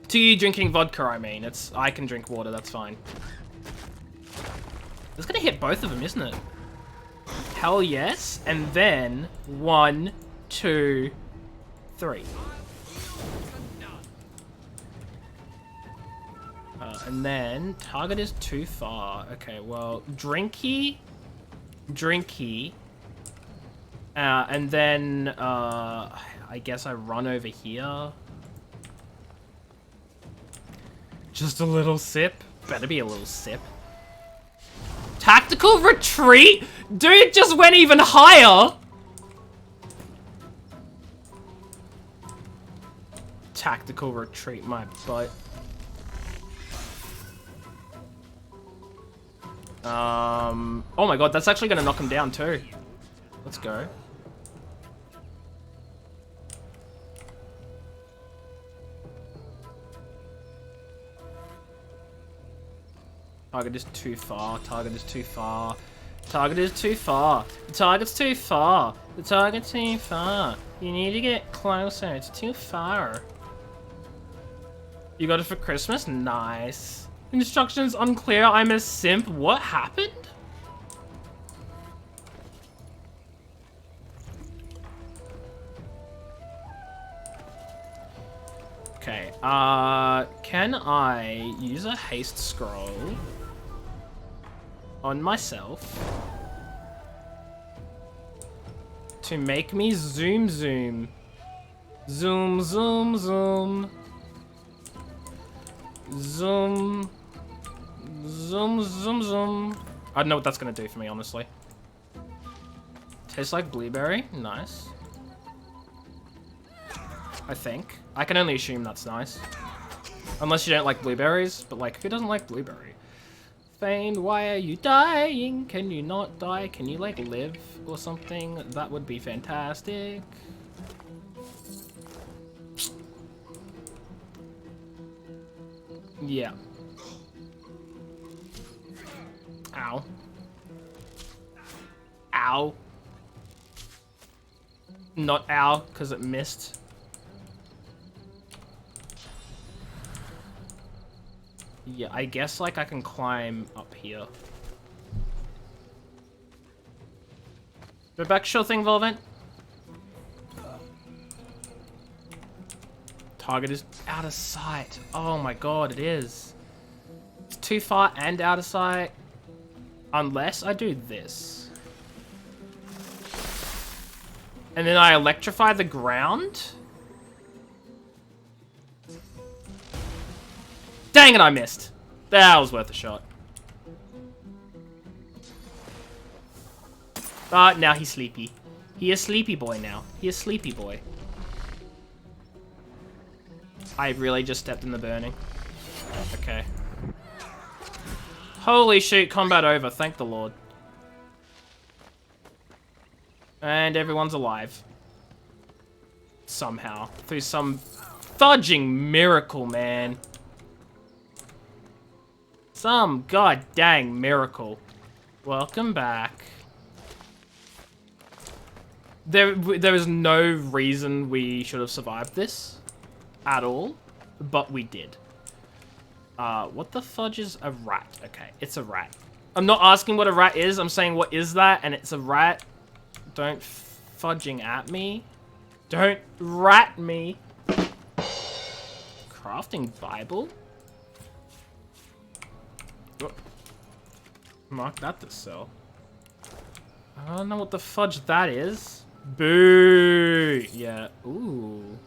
To you drinking vodka, I mean. I can drink water, that's fine. It's gonna hit both of them, isn't it? Hell yes. And then 1, 2, 3. And then target is too far. Okay, well, drinky. And then I guess I run over here. Just a little sip. Better be a little sip. Tactical retreat? Dude just went even higher. Tactical retreat, my butt. Oh my god, that's actually gonna knock him down too. Let's go. Target is too far. Target is too far. Target is too far. The target's too far. The target's too far. You need to get closer. It's too far. You got it for Christmas? Nice. Instructions unclear. I'm a simp. What happened? Okay. Can I use a haste scroll on myself to make me zoom zoom? Zoom zoom zoom. Zoom. Zoom, zoom, zoom. I don't know what that's gonna do for me, honestly. Tastes like blueberry. Nice. I think. I can only assume that's nice. Unless you don't like blueberries, but like, who doesn't like blueberry? Fane, why are you dying? Can you not die? Can you like live or something? That would be fantastic. Yeah. Ow. Ow. Not ow, because it missed. Yeah, I guess like I can climb up here. Go back, sure thing, Volvent. Target is out of sight. Oh my god, it is. It's too far and out of sight. Unless I do this. And then I electrify the ground? Dang it, I missed. That was worth a shot. But now he's sleepy. He is sleepy boy now. He is sleepy boy. I really just stepped in the burning. Okay. Holy shoot, combat over. Thank the Lord. And everyone's alive. Somehow. Through some fudging miracle, man. Some god dang miracle. Welcome back. There is no reason we should have survived this. At all. But we did. What the fudge is a rat? Okay, it's a rat. I'm not asking what a rat is. I'm saying what is that, and it's a rat. Don't fudging at me. Don't rat me. Crafting Bible? Oh. Mark that to sell. I don't know what the fudge that is. Boo! Yeah. Ooh.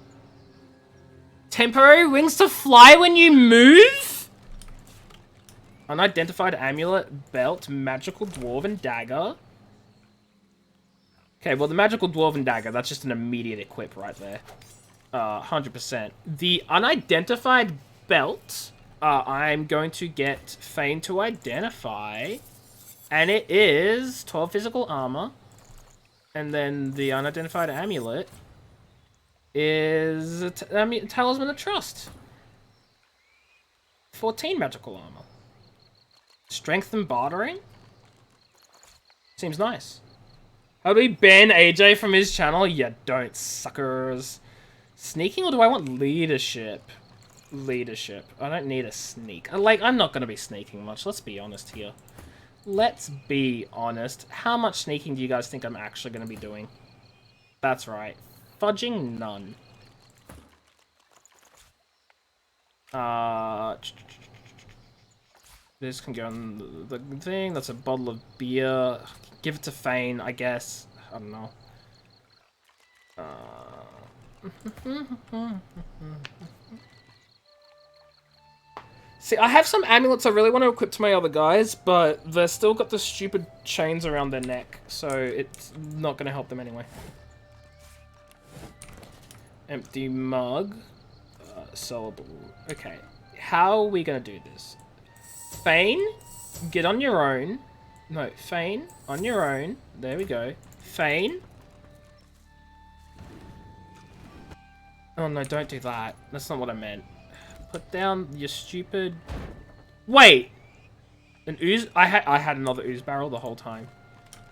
Temporary wings to fly when you move? Unidentified amulet, belt, magical dwarven dagger. Okay, well the magical dwarven dagger, that's just an immediate equip right there. 100%. The unidentified belt, I'm going to get Fane to identify. And it is 12 physical armor. And then the unidentified amulet is a Talisman of Trust. 14 magical armor. Strength and bartering? Seems nice. How do we ban AJ from his channel? Yeah, don't, suckers. Sneaking, or do I want leadership? Leadership. I don't need a sneak. I'm not going to be sneaking much. Let's be honest here. Let's be honest. How much sneaking do you guys think I'm actually going to be doing? That's right. Fudging none. This can go on the thing. That's a bottle of beer. Give it to Fane, I guess. I don't know. See, I have some amulets I really want to equip to my other guys, but they've still got the stupid chains around their neck, so it's not going to help them anyway. Empty mug. Sellable. Okay. How are we going to do this? Fane, get on your own. No, Fane, on your own. There we go. Fane. Oh no, don't do that. That's not what I meant. Put down your stupid... Wait! An ooze... I had another ooze barrel the whole time.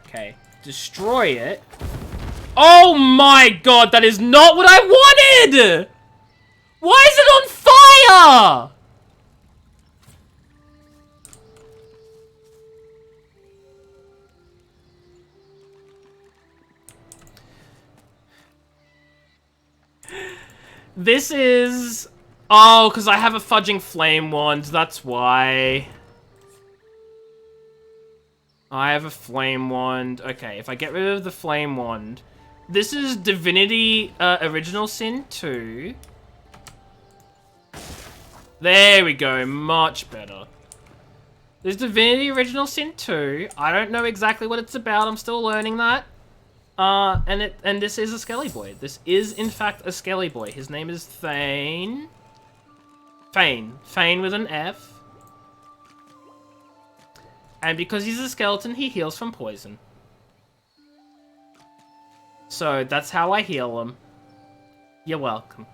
Okay. Destroy it. Oh my god, that is not what I wanted! Why is it on fire? This is... Oh, because I have a fudging flame wand, that's why. I have a flame wand. Okay, if I get rid of the flame wand... This is Divinity Original Sin 2. There we go, much better. There's Divinity Original Sin 2. I don't know exactly what it's about, I'm still learning that. And this is a Skelly Boy. This is, in fact, a Skelly Boy. His name is Thane. Fane with an F. And because he's a skeleton, he heals from poison. So, that's how I heal him. You're welcome.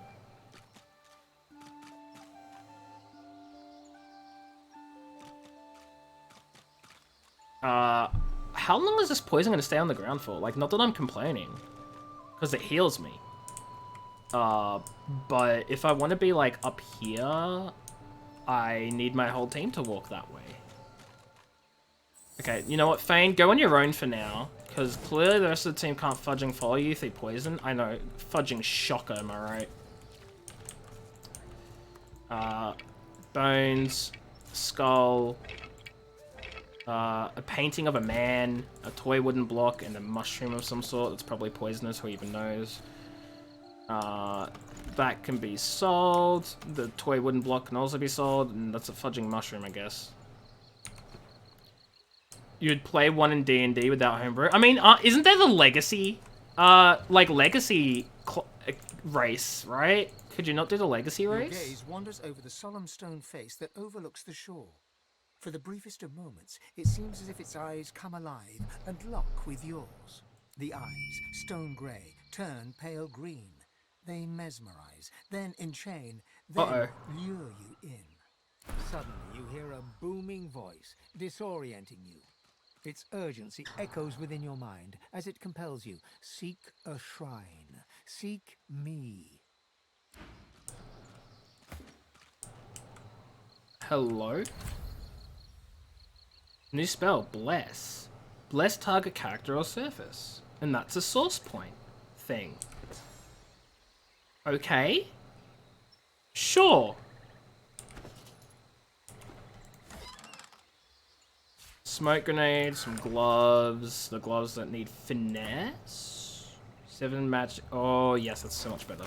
How long is this poison going to stay on the ground for? Like, not that I'm complaining. Because it heals me. But if I want to be, like, up here, I need my whole team to walk that way. Okay, you know what, Fane? Go on your own for now. Because clearly the rest of the team can't fudging follow you through poison. I know, fudging shocker, am I right? Bones, skull... a painting of a man, a toy wooden block, and a mushroom of some sort that's probably poisonous, who even knows. That can be sold. The toy wooden block can also be sold, and that's a fudging mushroom, I guess. You'd play one in D&D without homebrew. I mean, isn't there the legacy? Like, legacy race, right? Could you not do the legacy race? Your gaze wanders over the solemn stone face that overlooks the shore. For the briefest of moments, it seems as if its eyes come alive and lock with yours. The eyes, stone grey, turn pale green. They mesmerize, then enchain, then lure you in. Suddenly, you hear a booming voice, disorienting you. Its urgency echoes within your mind as it compels you. Seek a shrine. Seek me. Hello? New spell, bless. Bless target character or surface. And that's a source point thing. Okay. Sure. Smoke grenade, some gloves. The gloves that need finesse. 7 match. Oh, yes, that's so much better.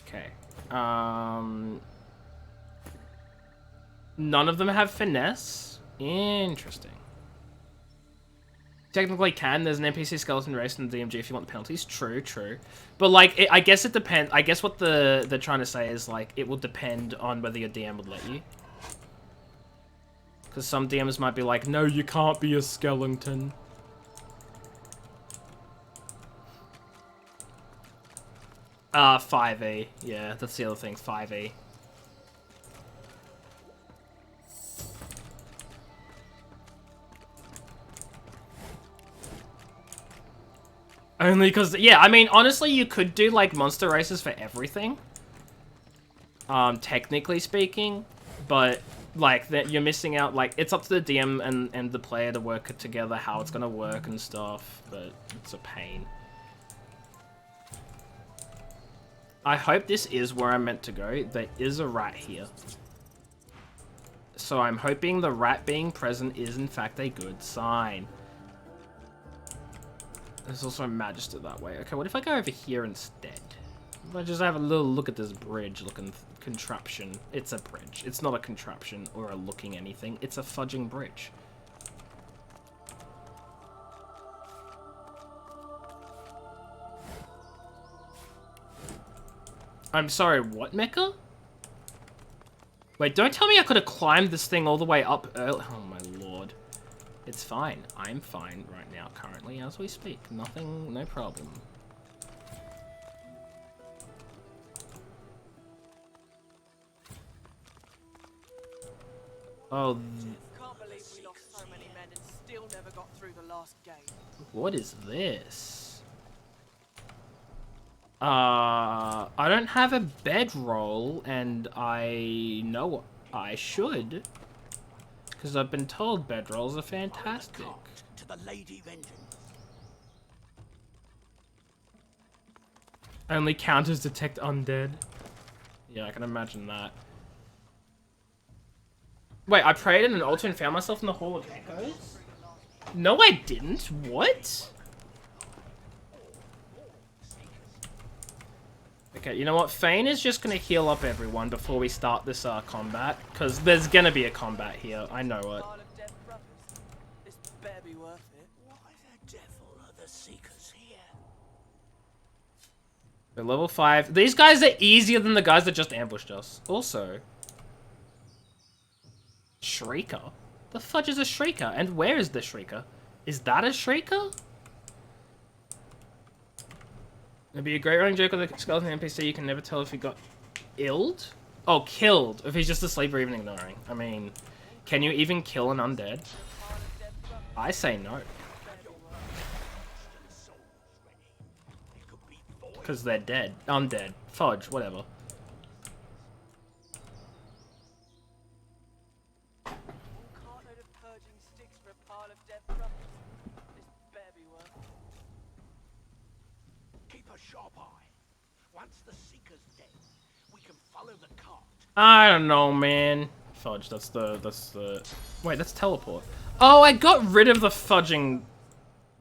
Okay. None of them have finesse. Interesting. Technically can. There's an NPC skeleton race in the DMG if you want the penalties. True, true. But, like, I guess it depends. I guess what they're trying to say is, like, it will depend on whether your DM would let you. Because some DMs might be like, no, you can't be a skeleton. Ah, 5e. Yeah, that's the other thing, 5e. Only because, yeah, I mean, honestly, you could do, like, monster races for everything. Technically speaking. But, like, that you're missing out, like, it's up to the DM and the player to work it together, how it's gonna work and stuff. But it's a pain. I hope this is where I'm meant to go. There is a rat here. So I'm hoping the rat being present is, in fact, a good sign. There's also a magister that way. Okay, what if I go over here instead? If I just have a little look at this bridge-looking contraption. It's a bridge. It's not a contraption or a looking anything. It's a fudging bridge. I'm sorry, what, Mecha? Wait, don't tell me I could have climbed this thing all the way up early. Oh my lord. It's fine. I'm fine right now, currently, as we speak. Nothing, no problem. Oh, Can't believe we lost so many men and still never got through the last game. what is this? I don't have a bedroll, and I know I should. Because I've been told bedrolls are fantastic. To the Lady Vengeance. Only counters detect undead. Yeah, I can imagine that. Wait, I prayed in an altar and found myself in the Hall of Echoes? No, I didn't. What? Okay, you know what? Fane is just going to heal up everyone before we start this combat. Because there's going to be a combat here. I know it. Pile of dead brothers. This better be worth it. Why the devil are the Seekers here? We're level 5. These guys are easier than the guys that just ambushed us. Also, Shrieker? The fudge is a Shrieker? And where is the Shrieker? Is that a Shrieker? It'd be a great running joke with a skeleton NPC. You can never tell if he got illed? Oh, killed. If he's just asleep or even ignoring. I mean, can you even kill an undead? I say no. Because they're dead. Undead. Fudge. Whatever. Cartload of purging sticks for a pile of dead brothers. This better be worth it. Keep a sharp eye. Once the Seeker's dead, we can follow the cart. I don't know, man. Fudge. That's the... Wait, that's teleport. Oh, I got rid of the fudging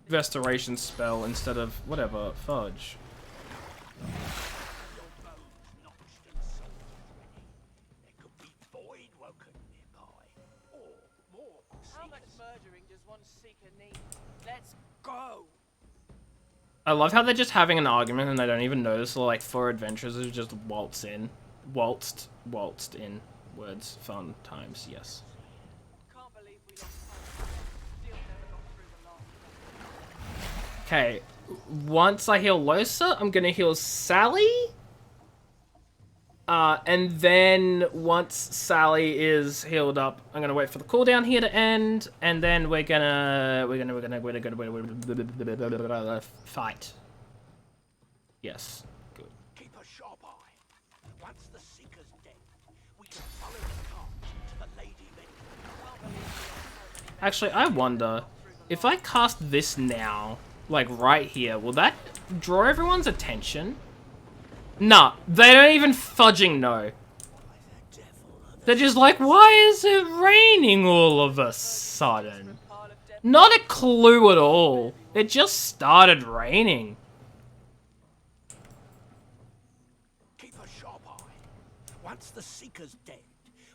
restoration spell instead of... Whatever. Fudge. Your bones notched and sold ready. There could be void woken nearby. Or more How much Seekers. murdering does one seeker need? Let's go! I love how they're just having an argument and they don't even notice. Like, 4 adventurers who just waltz in. Waltzed in. Words, fun, times, yes. Can't believe we lost time. Still never got through the last game. Okay, once I heal Losa, I'm gonna heal Sally. And then once Sally is healed up, I'm gonna wait for the cooldown here to end, and then we're gonna fight. Yes, good. Keep a sharp eye. Once the Seeker's dead, we can follow the cart to the Lady Vengeance. Actually, I wonder if I cast this now, like right here, will that draw everyone's attention? Nah, they don't even fudging know. They're just like, why is it raining all of a sudden? Not a clue at all. It just started raining. Keep a sharp eye. Once the Seeker's dead,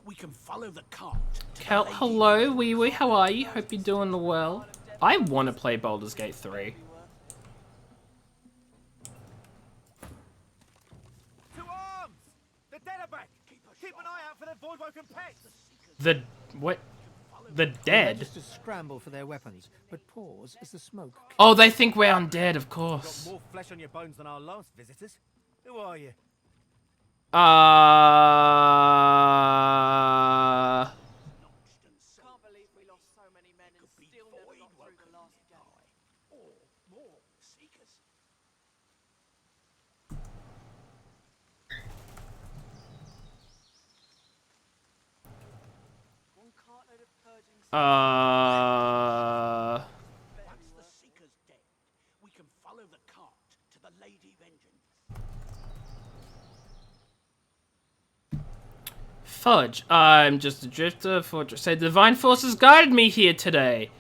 we can follow the cart. Hello, Wee Wee, how are you? Hope you're doing well. I want to play Baldur's Gate 3. To arms! The dead are back! Keep an eye out for their void-woken pets! The... what? The The dead? Registers scramble for their weapons, but pause as the smoke. Oh, they think we're undead, of Got course. more flesh on your bones than our last visitors. Who are you? Can't believe we lost so many men and still never got through the last gate. Or more Seekers. One cartload of purging Once the Seeker's dead, we can follow the cart to the Lady Vengeance. Fudge, I'm just a drifter. Fortress. Say, divine forces guided me here today.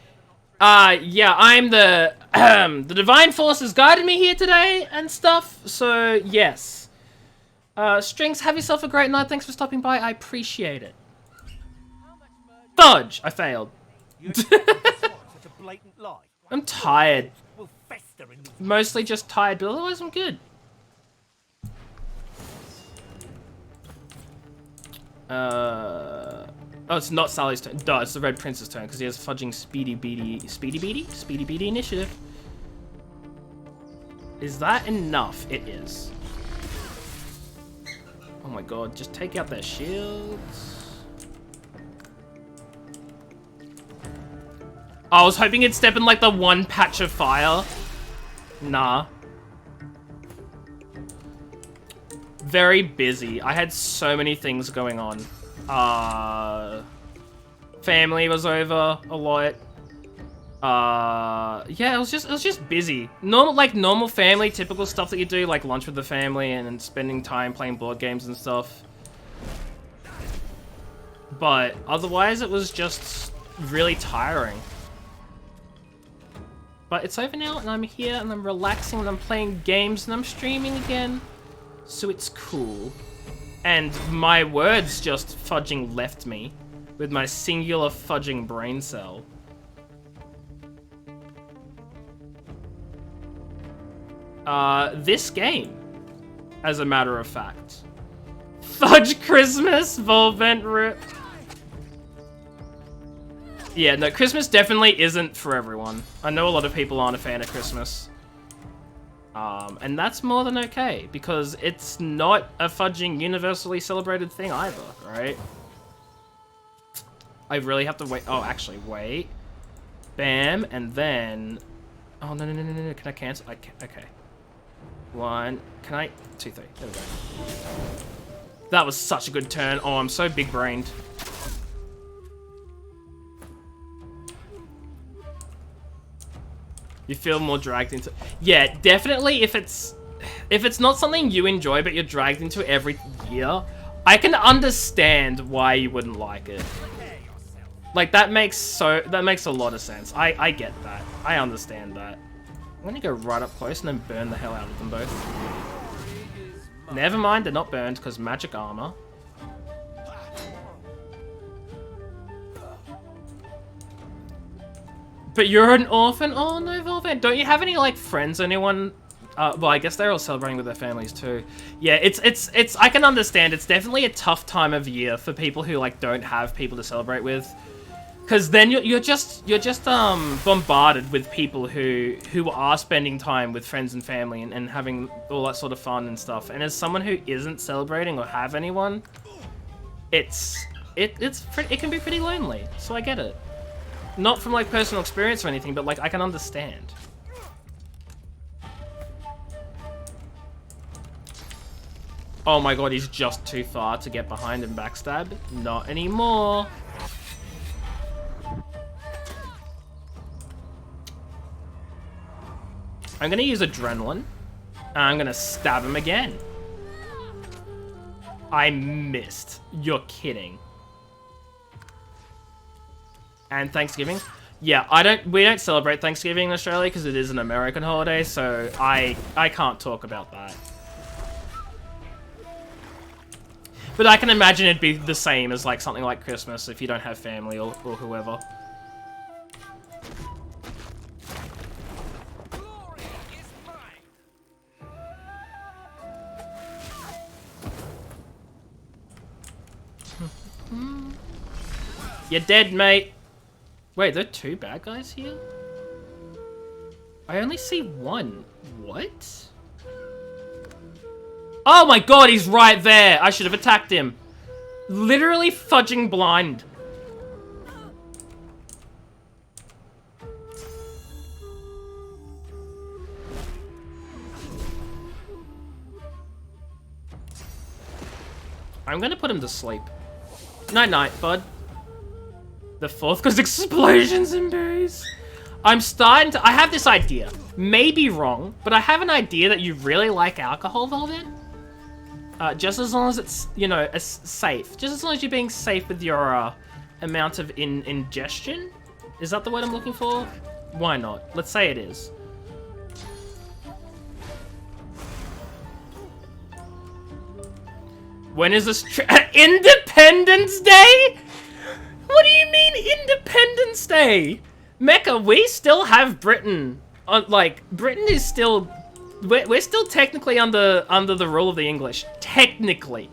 Yeah, I'm the the divine forces guided me here today and stuff. So yes. Strings, have yourself a great night. Thanks for stopping by. I appreciate it. Fudge, I failed. You expect such a blatant lie. I'm tired. Will fester in these. Mostly just tired, but otherwise I'm good. Oh, it's not Sally's turn. Duh, it's the Red Prince's turn because he has fudging Speedy Beady initiative. Is that enough? It is. Oh my god, just take out their shields. I was hoping it'd step in like the one patch of fire. Nah. Very busy. I had so many things going on. Family was over a lot. Yeah, it was just busy. Normal family, typical stuff that you do, like lunch with the family and spending time playing board games and stuff. But otherwise, it was just really tiring. But it's over now, and I'm here, and I'm relaxing, and I'm playing games, and I'm streaming again. So it's cool. And my words just fudging left me with my singular fudging brain cell. This game, as a matter of fact. Fudge Christmas, Volvent Rip. Yeah, no, Christmas definitely isn't for everyone. I know a lot of people aren't a fan of Christmas. And that's more than okay, because it's not a fudging universally celebrated thing either, right? I really have to wait. Oh, actually, wait. Bam, and then... Oh, no. Can I cancel? Okay. One. Can I... 2, 3. There we go. That was such a good turn. Oh, I'm so big-brained. You feel more dragged into... Yeah, definitely if it's not something you enjoy but you're dragged into every year, I can understand why you wouldn't like it. Like, that makes a lot of sense. I get that. I understand that. I'm gonna go right up close and then burn the hell out of them both. Never mind, they're not burned because magic armor. But you're an orphan? Oh no, Volvent. Don't you have any, like, friends, anyone? Well, I guess they're all celebrating with their families too. Yeah, it's, I can understand. It's definitely a tough time of year for people who, like, don't have people to celebrate with. Because then you're just bombarded with people who are spending time with friends and family and having all that sort of fun and stuff. And as someone who isn't celebrating or have anyone, it can be pretty lonely. So I get it. Not from, like, personal experience or anything, but, like, I can understand. Oh my god, he's just too far to get behind and backstab. Not anymore. I'm gonna use Adrenaline. And I'm gonna stab him again. I missed. You're kidding. And Thanksgiving. Yeah, we don't celebrate Thanksgiving in Australia because it is an American holiday, so I can't talk about that. But I can imagine it'd be the same as like something like Christmas if you don't have family or whoever. You're dead, mate. Wait, there are two bad guys here? I only see one. What? Oh my god, he's right there. I should have attacked him. Literally fudging blind. I'm gonna put him to sleep. Night-night, bud. The fourth cause explosions and berries. I'm starting to... I have this idea. Maybe wrong, but I have an idea that you really like alcohol, Velvet. Just as long as it's, you know, safe. Just as long as you're being safe with your amount of ingestion. Is that the word I'm looking for? Why not? Let's say it is. When is this Independence Day? What do you mean Independence Day? Mecca, we still have Britain. Like, Britain is still... We're still technically under the rule of the English. Technically.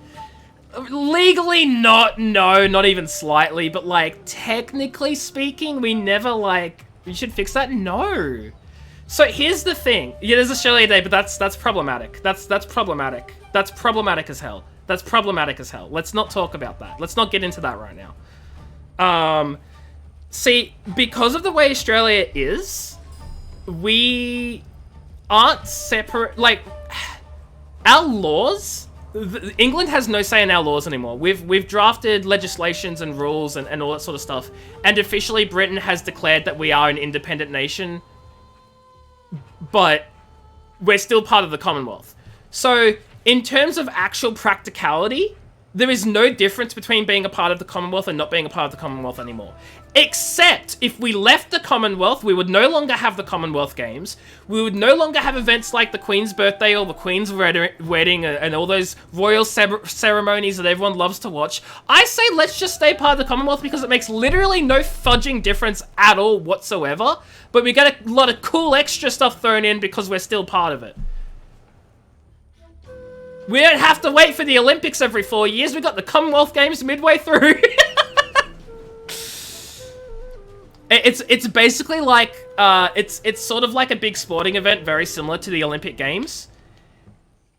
Legally, not even slightly, but like, technically speaking, we never like... We should fix that? No. So here's the thing. Yeah, there's Australia Day, but that's problematic. That's problematic. That's problematic as hell. That's problematic as hell. Let's not talk about that. Let's not get into that right now. See, because of the way Australia is, we aren't separate. Like, our laws, England has no say in our laws anymore. We've drafted legislations and rules and all that sort of stuff, and officially Britain has declared that we are an independent nation, but we're still part of the Commonwealth. So, in terms of actual practicality, there is no difference between being a part of the Commonwealth and not being a part of the Commonwealth anymore. Except, if we left the Commonwealth, we would no longer have the Commonwealth Games. We would no longer have events like the Queen's birthday or the Queen's wedding and all those royal ceremonies that everyone loves to watch. I say let's just stay part of the Commonwealth because it makes literally no fudging difference at all whatsoever. But we get a lot of cool extra stuff thrown in because we're still part of it. We don't have to wait for the Olympics every 4 years. We got the Commonwealth Games midway through. It's basically like it's sort of like a big sporting event, very similar to the Olympic Games,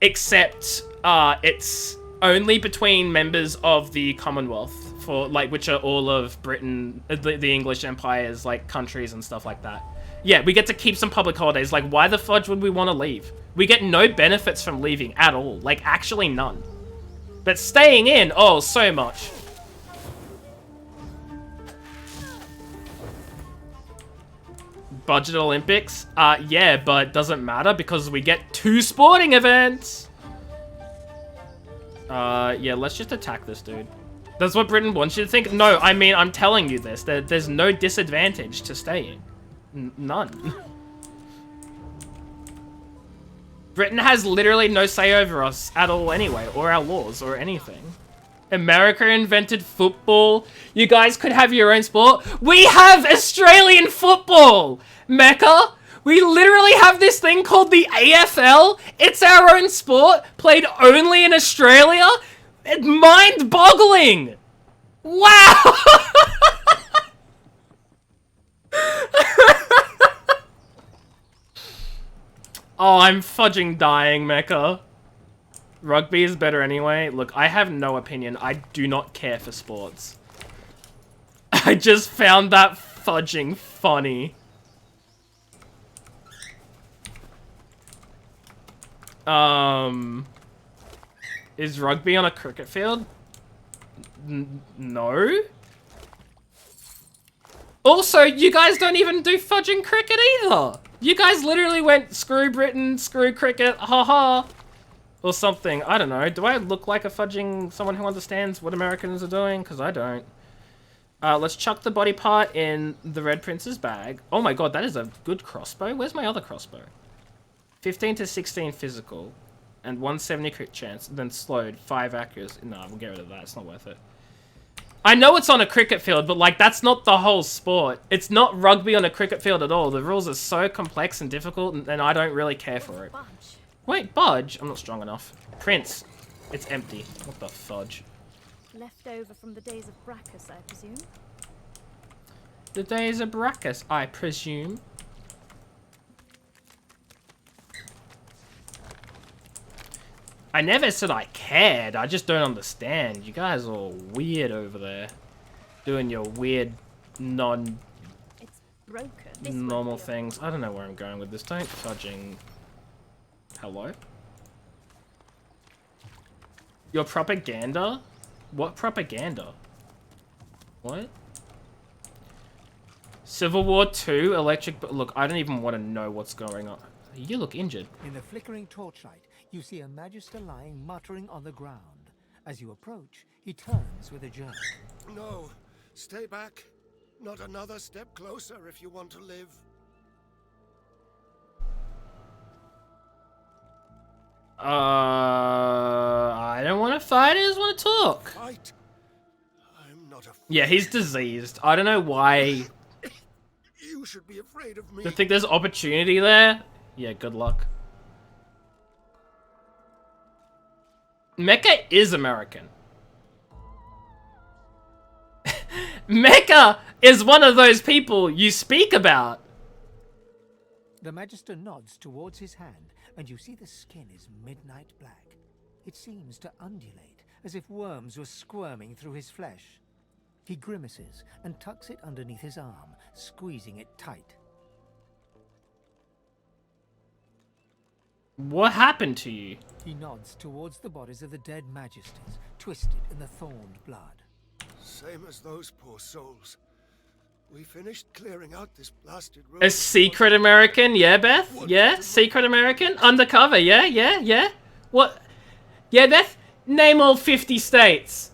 except it's only between members of the Commonwealth, for like which are all of Britain, the English Empire's like countries and stuff like that. Yeah, we get to keep some public holidays. Like, why the fudge would we want to leave? We get no benefits from leaving at all. Like, actually none. But staying in, oh, so much. Budget Olympics? Yeah, but doesn't matter because we get 2 sporting events. Yeah, let's just attack this dude. That's what Britain wants you to think. No, I mean, I'm telling you this. There's no disadvantage to staying. None. Britain has literally no say over us at all anyway, or our laws, or anything. America invented football. You guys could have your own sport. We have Australian football! Mecca! We literally have this thing called the AFL. It's our own sport, played only in Australia. It's mind-boggling! Wow! Oh, I'm fudging dying, Mecca. Rugby is better anyway. Look, I have no opinion. I do not care for sports. I just found that fudging funny. Is rugby on a cricket field? No. Also, you guys don't even do fudging cricket either. You guys literally went screw Britain, screw cricket, haha. Or something. I don't know. Do I look like a fudging someone who understands what Americans are doing? Because I don't. Let's chuck the body part in the Red Prince's bag. Oh my god, that is a good crossbow. Where's my other crossbow? 15 to 16 physical. And 170 crit chance. Then slowed. 5 accuracy. No, we'll get rid of that. It's not worth it. I know it's on a cricket field, but like that's not the whole sport. It's not rugby on a cricket field at all. The rules are so complex and difficult, and I don't really care for it. Budge. Wait, Budge? I'm not strong enough. Prince. It's empty. What the fudge? Left over from the days of Brachus, I presume. The days of Brachus, I presume. I never said I cared. I just don't understand. You guys are all weird over there. Doing your weird, It's broken. This won't normal be a- things. I don't know where I'm going with this. Don't fudging. Hello? Your propaganda? What propaganda? What? Civil War 2, electric... Look, I don't even want to know what's going on. You look injured. In the flickering torchlight, you see a magister lying muttering on the ground. As you approach, he turns with a jerk. No, stay back. Not another step closer if you want to live. I don't want to fight, I just want to talk. Fight. I'm not afraid. Yeah, he's diseased. I don't know why. You should be afraid of me. I think there's opportunity there. Yeah, good luck. Mecca is American. Mecca is one of those people you speak about. The magister nods towards his hand, and you see the skin is midnight black. It seems to undulate, as if worms were squirming through his flesh. He grimaces and tucks it underneath his arm, squeezing it tight. What happened to you? He nods towards the bodies of the dead magisters, twisted in the thorned blood. Same as those poor souls. We finished clearing out this blasted room. A secret American? Yeah, Beth? Yeah? Secret American? Undercover? Yeah, yeah, yeah? What? Yeah, Beth? Name all 50 states.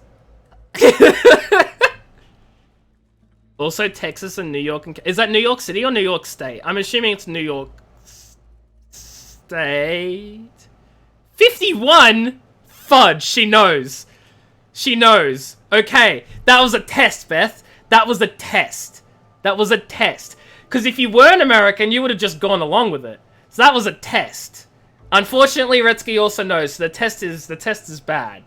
Also, Texas and New York. Is that New York City or New York State? I'm assuming it's New York State. 51? Fudge, she knows. She knows. Okay, that was a test, Beth. That was a test. That was a test. Because if you weren't American, you would have just gone along with it. So that was a test. Unfortunately, Retsky also knows, so the test is bad.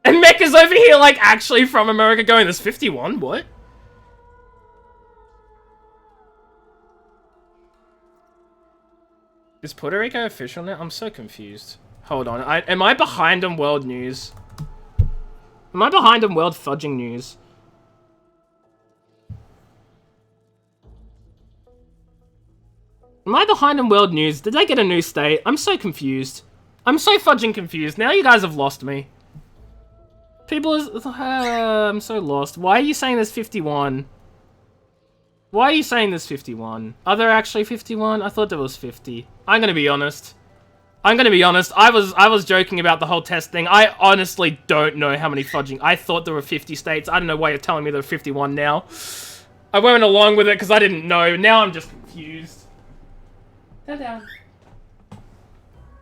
And Mecca's over here, like, actually from America going, there's 51? What? Is Puerto Rico official now? I'm so confused. Hold on. Am I behind on world news? Am I behind on world fudging news? Am I behind on world news? Did they get a new state? I'm so confused. I'm so fudging confused. Now you guys have lost me. I'm so lost. Why are you saying there's 51? Why are you saying there's 51? Are there actually 51? I thought there was 50. I'm gonna be honest. I'm gonna be honest. I was joking about the whole test thing. I honestly don't know how many fudging. I thought there were 50 states. I don't know why you're telling me there are 51 now. I went along with it because I didn't know. Now I'm just confused. Calm down.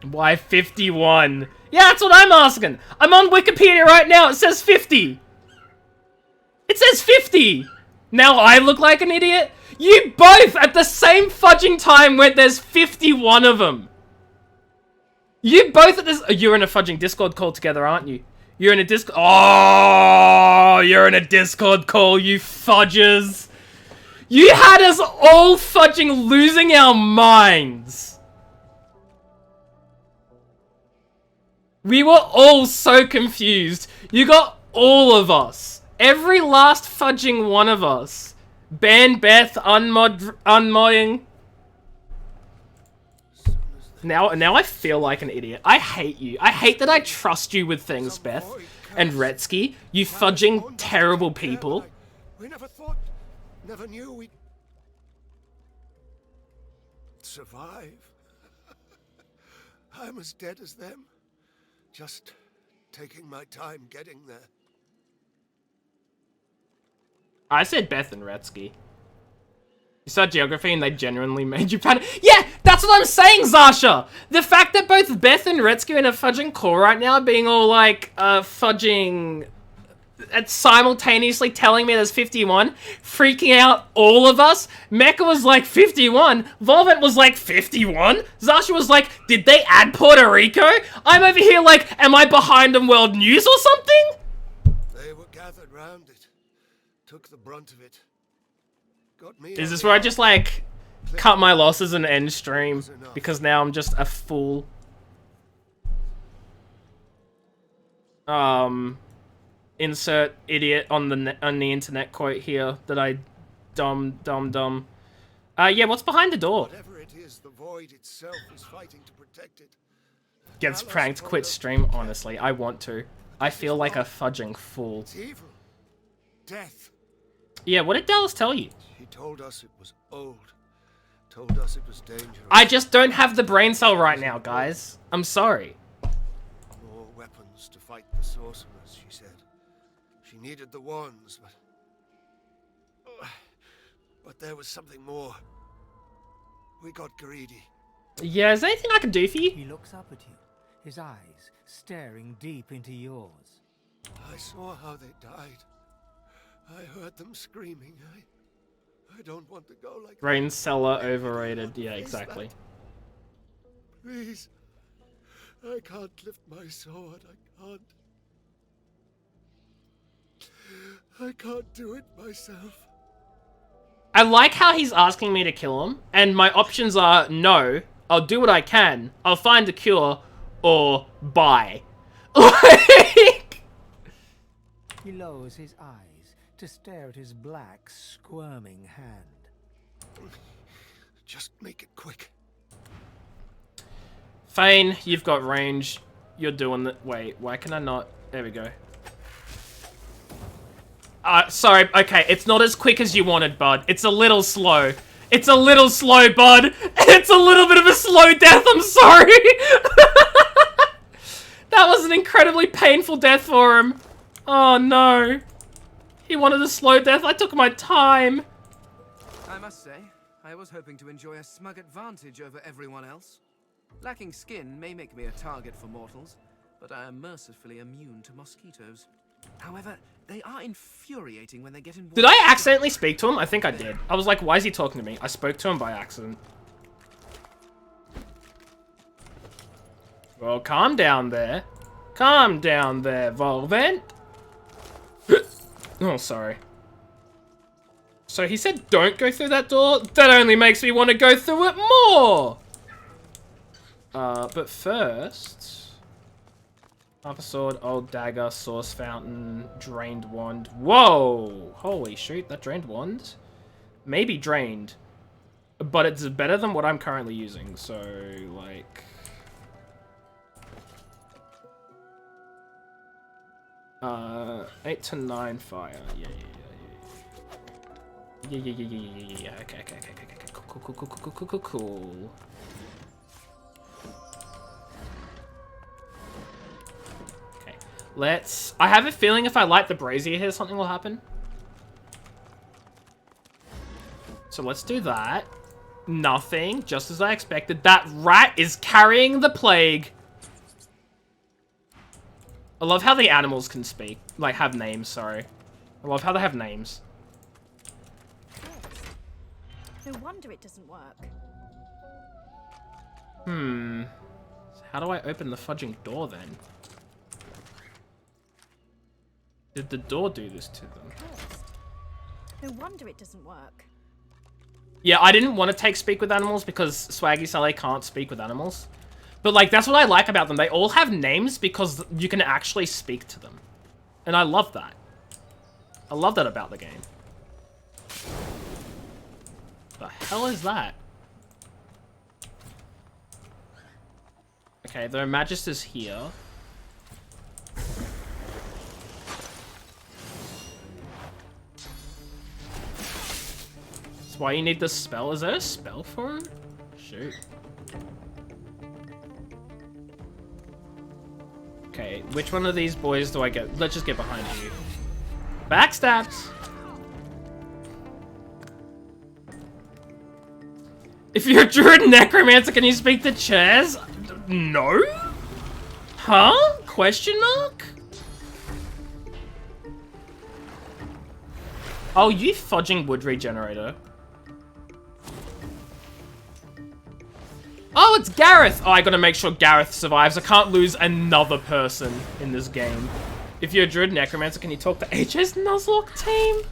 Why 51? Yeah, that's what I'm asking. I'm on Wikipedia right now. It says 50. It says 50. Now I look like an idiot? You both at the same fudging time went there's 51 of them. You both at this... You're in a fudging Discord call together, aren't you? You're in a Discord... Oh, you're in a Discord call, you fudgers. You had us all fudging losing our minds. We were all so confused. You got all of us. Every last fudging one of us. Ban Beth, unmodding. As soon as Now I feel like an idiot. I hate you. I hate that I trust you with things, Beth. And Retsky, you fudging terrible people. We never thought, never knew we'd survive. I'm as dead as them. Just taking my time getting there. I said Beth and Retsky. You saw geography and they genuinely made you panic. Yeah, that's what I'm saying, Zasha! The fact that both Beth and Retsky are in a fudging core right now, being all like, fudging... and simultaneously telling me there's 51, freaking out all of us. Mecca was like 51, Volvent was like 51, Zasha was like, did they add Puerto Rico? I'm over here like, am I behind on world news or something? They were gathered round it. Took the brunt of it. Got me. Is this where I just like cut my losses and end stream because now I'm just a fool? Insert idiot on the internet quote here that I dumb. Yeah, what's behind the door? Whatever it is, the void itself is fighting to protect it. Gets pranked, quit stream. Honestly, I want to. I feel like a fudging fool. It's evil. Death. Yeah, what did Dallas tell you? He told us it was old. Told us it was dangerous. I just don't have the brain cell right now, guys. I'm sorry. More weapons to fight the sorcerers, she said. She needed the wands, but there was something more. We got greedy. Yeah, is there anything I can do for you? He looks up at you, his eyes staring deep into yours. I saw how they died. I heard them screaming. I don't want to go like Brain cellar overrated. Yeah, exactly. Please. I can't lift my sword. I can't do it myself. I like how he's asking me to kill him, and my options are no, I'll do what I can, I'll find a cure, or bye. Like... He lowers his eyes to stare at his black, squirming hand. Just make it quick. Fane, you've got range. You're doing the... Wait, why can I not... There we go. Sorry, okay, it's not as quick as you wanted, bud. It's a little slow. It's a little slow, bud. It's a little bit of a slow death, I'm sorry. That was an incredibly painful death for him. Oh, no. He wanted a slow death. I took my time. I must say, I was hoping to enjoy a smug advantage over everyone else. Lacking skin may make me a target for mortals, but I am mercifully immune to mosquitoes. However, they are infuriating when they get in. Did I accidentally speak to him? I think I did. I was like, why is he talking to me? I spoke to him by accident. Well, calm down there. Calm down there, Volvent. Oh, sorry. So he said don't go through that door? That only makes me want to go through it more! But first... Half a sword, old dagger, source fountain, drained wand. Whoa! Holy shoot, that drained wand? Maybe drained. But it's better than what I'm currently using, so, like... 8 to 9 fire. Yeah. Okay. Cool. Okay, let's... I have a feeling if I light the brazier here, something will happen. So let's do that. Nothing, just as I expected. That rat is carrying the plague. I love how the animals can speak. Like, have names, sorry. I love how they have names. No wonder it doesn't work. So how do I open the fudging door, then? Did the door do this to them? No wonder it doesn't work. Yeah, I didn't want to take speak with animals because Swaggy Sally can't speak with animals. But, like, that's what I like about them. They all have names because you can actually speak to them. And I love that. I love that about the game. The hell is that? Okay, the Magister's here. That's why you need the spell. Is there a spell for it? Shoot. Okay, which one of these boys do I get? Let's just get behind you. Backstabs! If you're a druid necromancer, can you speak to chairs? No? Huh? Question mark? Oh, you fudging wood regenerator. Oh, it's Gareth! Oh, I gotta make sure Gareth survives. I can't lose another person in this game. If you're a druid necromancer, can you talk to HS Nuzlocke team?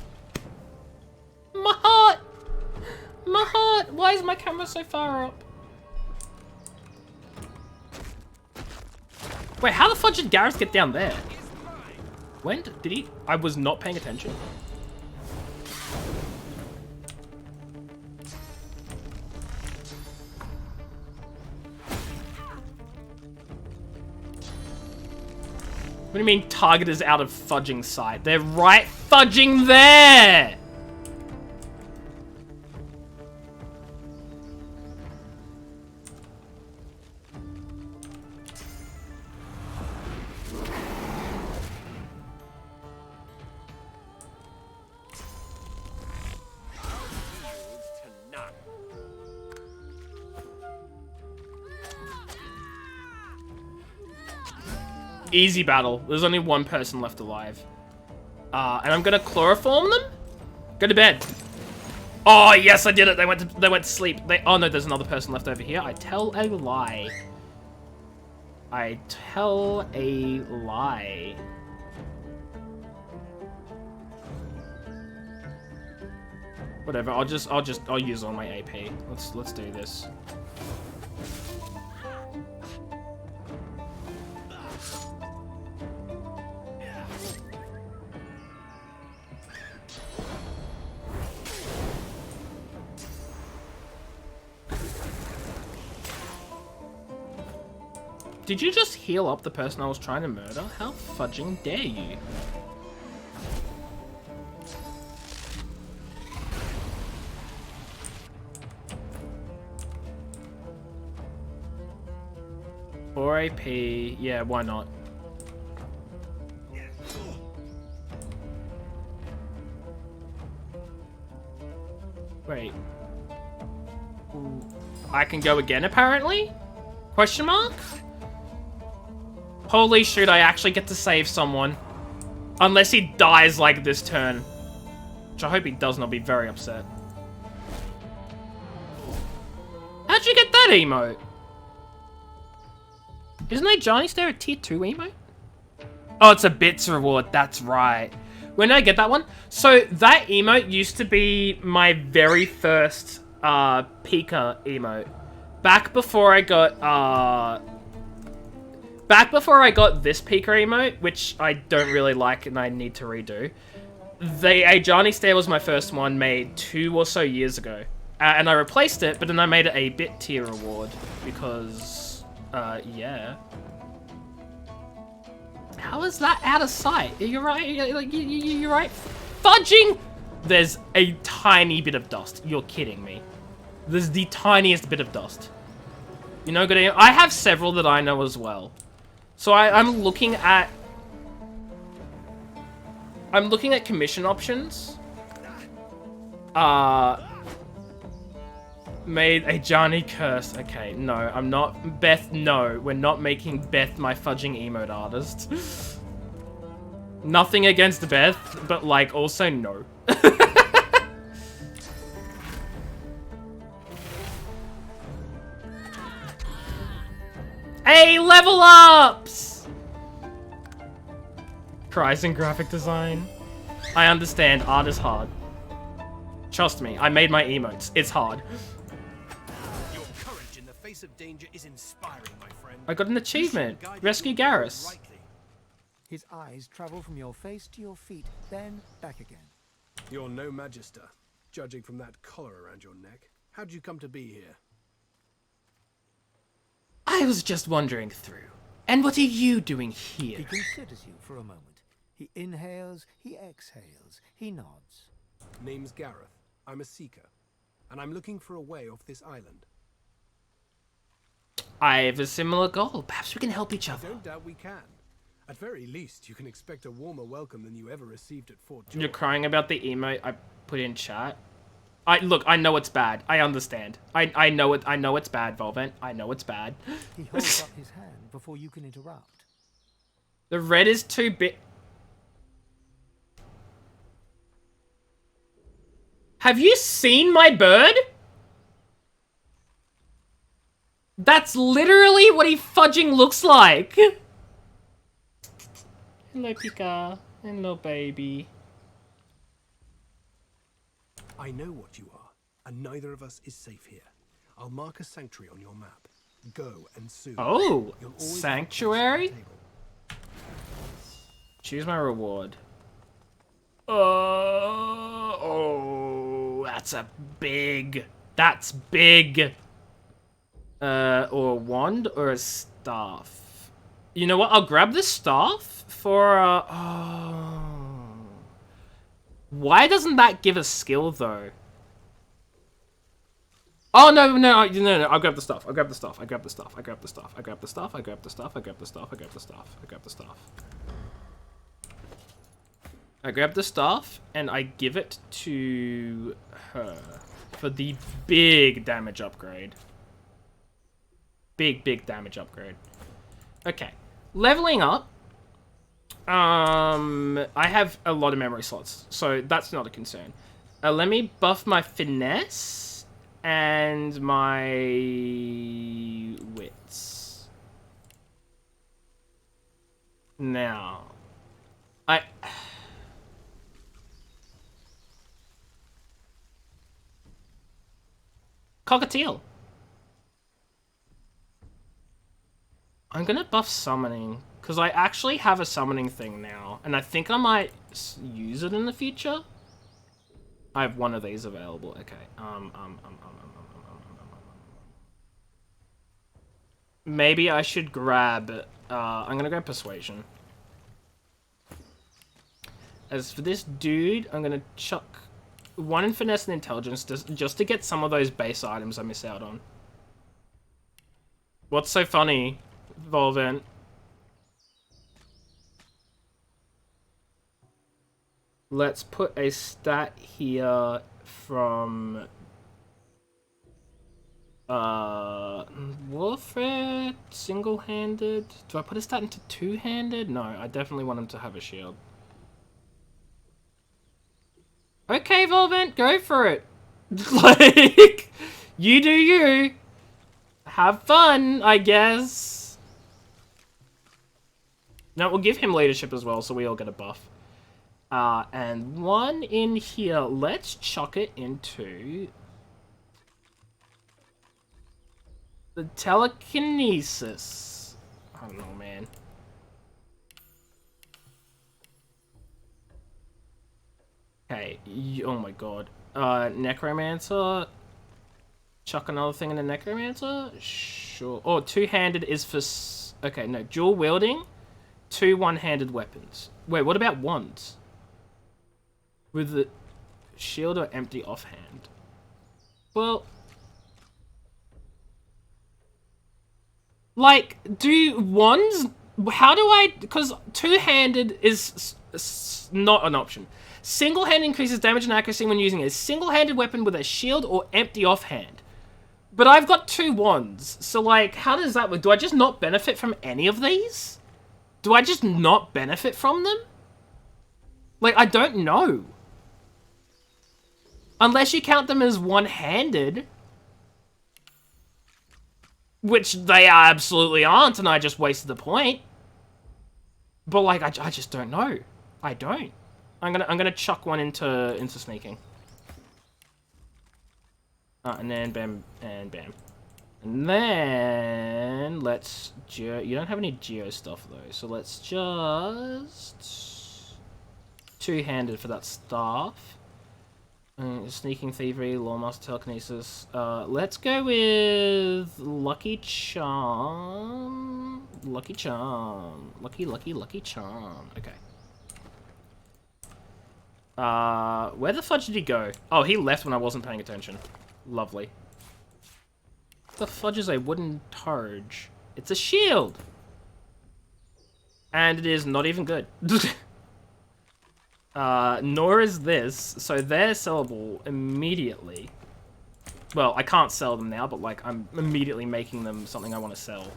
My heart! My heart! Why is my camera so far up? Wait, how the fudge did Gareth get down there? When did he? I was not paying attention. What do you mean target is out of fudging sight? They're right fudging there! Easy battle. There's only one person left alive. And I'm gonna chloroform them? Go to bed. Oh, yes, I did it. They went to sleep. Oh, no, there's another person left over here. I tell a lie. I tell a lie. Whatever, I'll use all my AP. Let's do this. Did you just heal up the person I was trying to murder? How fudging dare you? Or AP, yeah, why not? Wait. I can go again, apparently? Question mark? Holy shoot, I actually get to save someone. Unless he dies like this turn. Which I hope he does, and I'll be very upset. How'd you get that emote? Isn't a Johnny Stare a tier 2 emote? Oh, it's a bits reward, that's right. When did I get that one? So that emote used to be my very first Pika emote. Back before I got this Pika emote, which I don't really like and I need to redo. A Johnny Stare was my first one made 2 or so years ago. And I replaced it, but then I made it a bit tier reward because, yeah. How is that out of sight? You're right, you're right. Fudging! There's a tiny bit of dust. You're kidding me. There's the tiniest bit of dust. You know, I have several that I know as well. So I'm looking at commission options. Made a Johnny curse. Okay, no, I'm not. Beth, no. We're not making Beth my fudging emote artist. Nothing against Beth, but like, also no. Hey, level ups! Cries in graphic design. I understand, art is hard. Trust me, I made my emotes. It's hard. Your courage in the face of danger is inspiring, my friend. I got an achievement. Rescue Garrus. His eyes travel from your face to your feet, then back again. You're no magister, judging from that collar around your neck. How'd you come to be here? I I was just wandering through. And what are you doing He here? considers you for a moment. He inhales, he exhales, he nods. Name's Gareth. I'm a seeker, and I'm looking for a way off this island. I have a similar goal. Perhaps we can help each I other. don't doubt we can. At very least, you can expect a warmer welcome than you ever received at Fort Joy. You're crying about the emote I put in chat. Look, I know it's bad. I understand. I know it. I know it's bad, Volvent. I know it's bad. He holds up his hand before you can interrupt. The red is too big. Have you seen my bird? That's literally what he fudging looks like. Hello, Pika. Hello, baby. I know what you are, and neither of us is safe here. I'll mark a sanctuary on your map. Go, and soon. Oh, You'll always have a place at sanctuary? the table. Choose my reward. Oh, that's big. That's big. Or a wand or a staff. You know what? I'll grab the staff for oh. Why doesn't that give a skill though? Oh no, I'll grab the stuff. I'll grab the stuff. I grab the stuff. I grab the stuff. I grab the stuff. I grab the stuff. I grab the stuff. I grab the stuff. I grab the stuff. I grab the staff and I give it to her for the big damage upgrade. Big damage upgrade. Okay. Leveling up. I have a lot of memory slots, so that's not a concern. Let me buff my finesse and my wits. Now, Cockatiel. I'm gonna buff summoning, because I actually have a summoning thing now, and I think I might use it in the future. I have one of these available. Okay. Maybe I should grab. I'm gonna grab persuasion. As for this dude, I'm gonna chuck one in finesse and intelligence just to get some of those base items I miss out on. What's so funny, Volvent? Let's put a stat here from warfare, single-handed. Do I put a stat into two-handed? No, I definitely want him to have a shield. Okay, Volvent, go for it. Like, you do you. Have fun, I guess. No, we'll give him leadership as well, so we all get a buff. And one in here. Let's chuck it into the telekinesis. I don't know, man. Okay. Oh my god. Necromancer. Chuck another thing in the Necromancer? Sure. Oh, two-handed is for... Okay, no. Dual wielding. 2 one-handed weapons. Wait, what about wands? With the shield or empty offhand? Well... Like, do wands... How do I... Because two-handed is not an option. Single-hand increases damage and accuracy when using a single-handed weapon with a shield or empty offhand. But I've got 2 wands, so like, how does that work? Do I just not benefit from any of these? Do I just not benefit from them? Like, I don't know. Unless you count them as one-handed. Which they absolutely aren't, and I just wasted the point. But like, I just don't know. I don't. I'm gonna chuck one into sneaking. And then bam, and bam. And then let's you don't have any geo stuff though, so let's just two-handed for that staff. Sneaking thievery, lawmaster telekinesis. Let's go with Lucky Charm. Lucky Charm. Lucky Charm. Okay. Where the fudge did he go? Oh, he left when I wasn't paying attention. Lovely. The fudge is a wooden targe. It's a shield! And it is not even good. Nor is this, so they're sellable immediately. Well, I can't sell them now, but like, I'm immediately making them something I want to sell.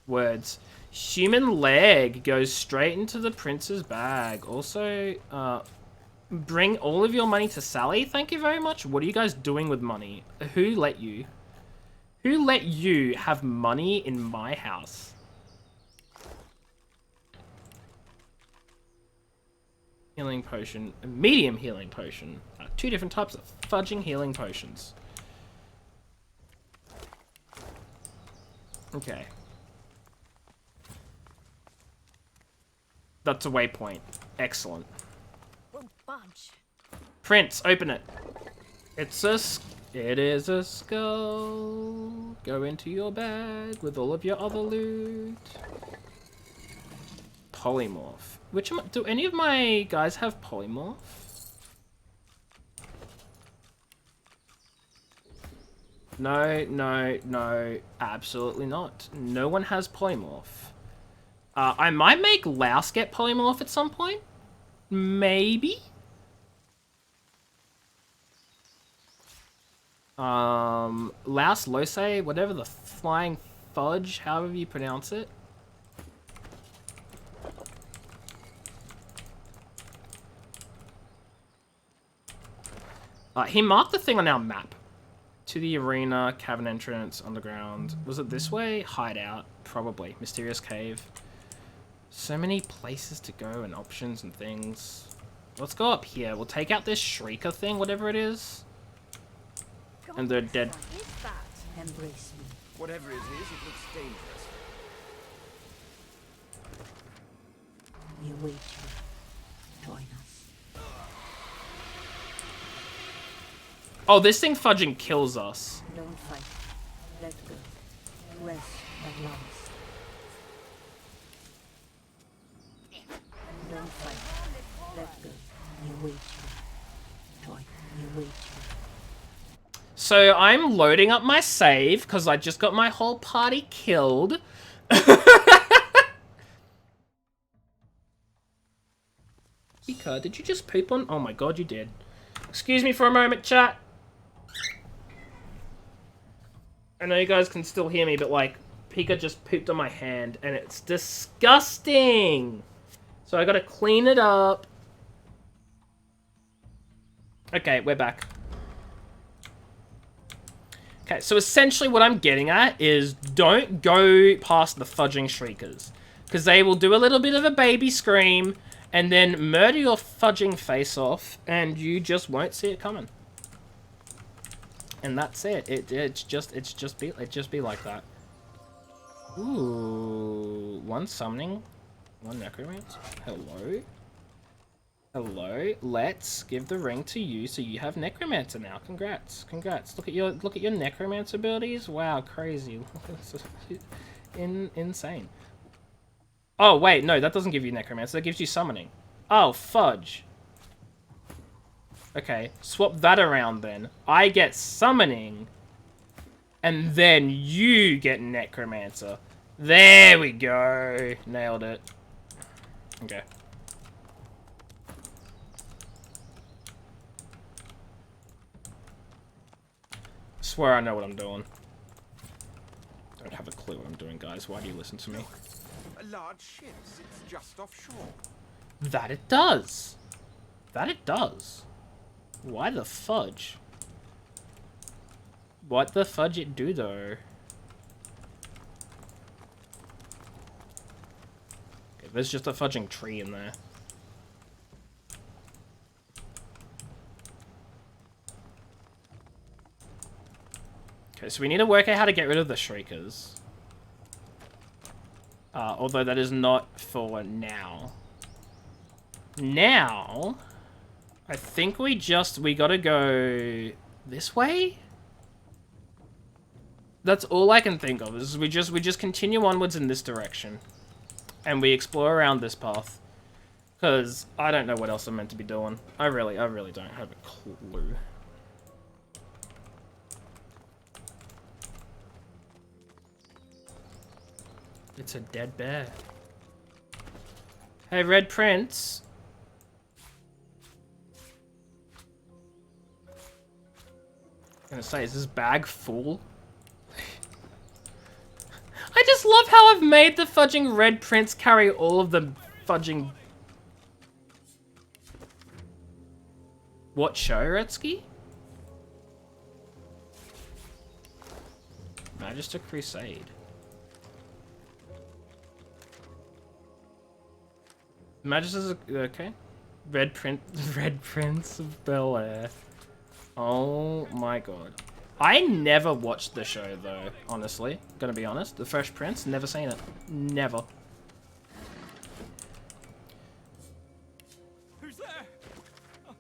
Words. Human leg goes straight into the prince's bag. Also, bring all of your money to Sally. Thank you very much. What are you guys doing with money? Who let you? Who let you have money in my house? Healing potion. A medium healing potion. Two different types of fudging healing potions. Okay. That's a waypoint. Excellent. Won't budge. Prince, open it. It is a skull. Go into your bag with all of your other loot. Polymorph. Do any of my guys have polymorph? No, absolutely not. No one has polymorph. I might make Laos get polymorph at some point. Maybe? Laos Lose, whatever the flying fudge, however you pronounce it. He marked the thing on our map. To the arena, cavern entrance, underground. Was it this way? Hideout, probably. Mysterious cave. So many places to go and options and things. Let's go up here. We'll take out this shrieker thing, whatever it is. And they're dead. What is that? Embrace me. Whatever it is, it looks dangerous. We await you. Join us. Oh, this thing fudging kills us. Don't fight. Let go. Rest at last. Don't fight. Let go. We await you. Join. We await you. So I'm loading up my save because I just got my whole party killed. Pika, did you just poop on? Oh my god, you did. Excuse me for a moment, chat. I know you guys can still hear me, but like, Pika just pooped on my hand and it's disgusting. So I gotta clean it up. Okay, we're back. Okay, so essentially what I'm getting at is don't go past the fudging shriekers. Because they will do a little bit of a baby scream and then murder your fudging face off and you just won't see it coming. And that's it. It just be like that. Ooh, one summoning, one necromancer. Hello. Hello. Let's give the ring to you so you have necromancer now. Congrats. Congrats. Look at your necromancer abilities. Wow, crazy. Insane. Oh, wait, no, that doesn't give you necromancer. That gives you summoning. Oh, fudge. Okay, swap that around then. I get summoning, and then you get necromancer. There we go. Nailed it. Okay. Swear I know what I'm doing. Don't have a clue what I'm doing, guys. Why do you listen to me? A large ship sits just offshore. That it does. That it does. Why the fudge? What the fudge it do though? Okay, there's just a fudging tree in there. Okay, so we need to work out how to get rid of the shriekers. Although that is not for now. Now, I think we gotta go this way? That's all I can think of, is we just continue onwards in this direction. And we explore around this path. Because I don't know what else I'm meant to be doing. I really don't have a clue. It's a dead bear. Hey, Red Prince. I'm gonna say, is this bag full? I just love how I've made the fudging Red Prince carry all of the fudging... What show, Retsky? Magister Crusade. Magister's... okay. Red Prince of Bel-Air. Oh my god. I never watched the show though, honestly. Gonna be honest. The Fresh Prince, never seen it. Never. Who's there?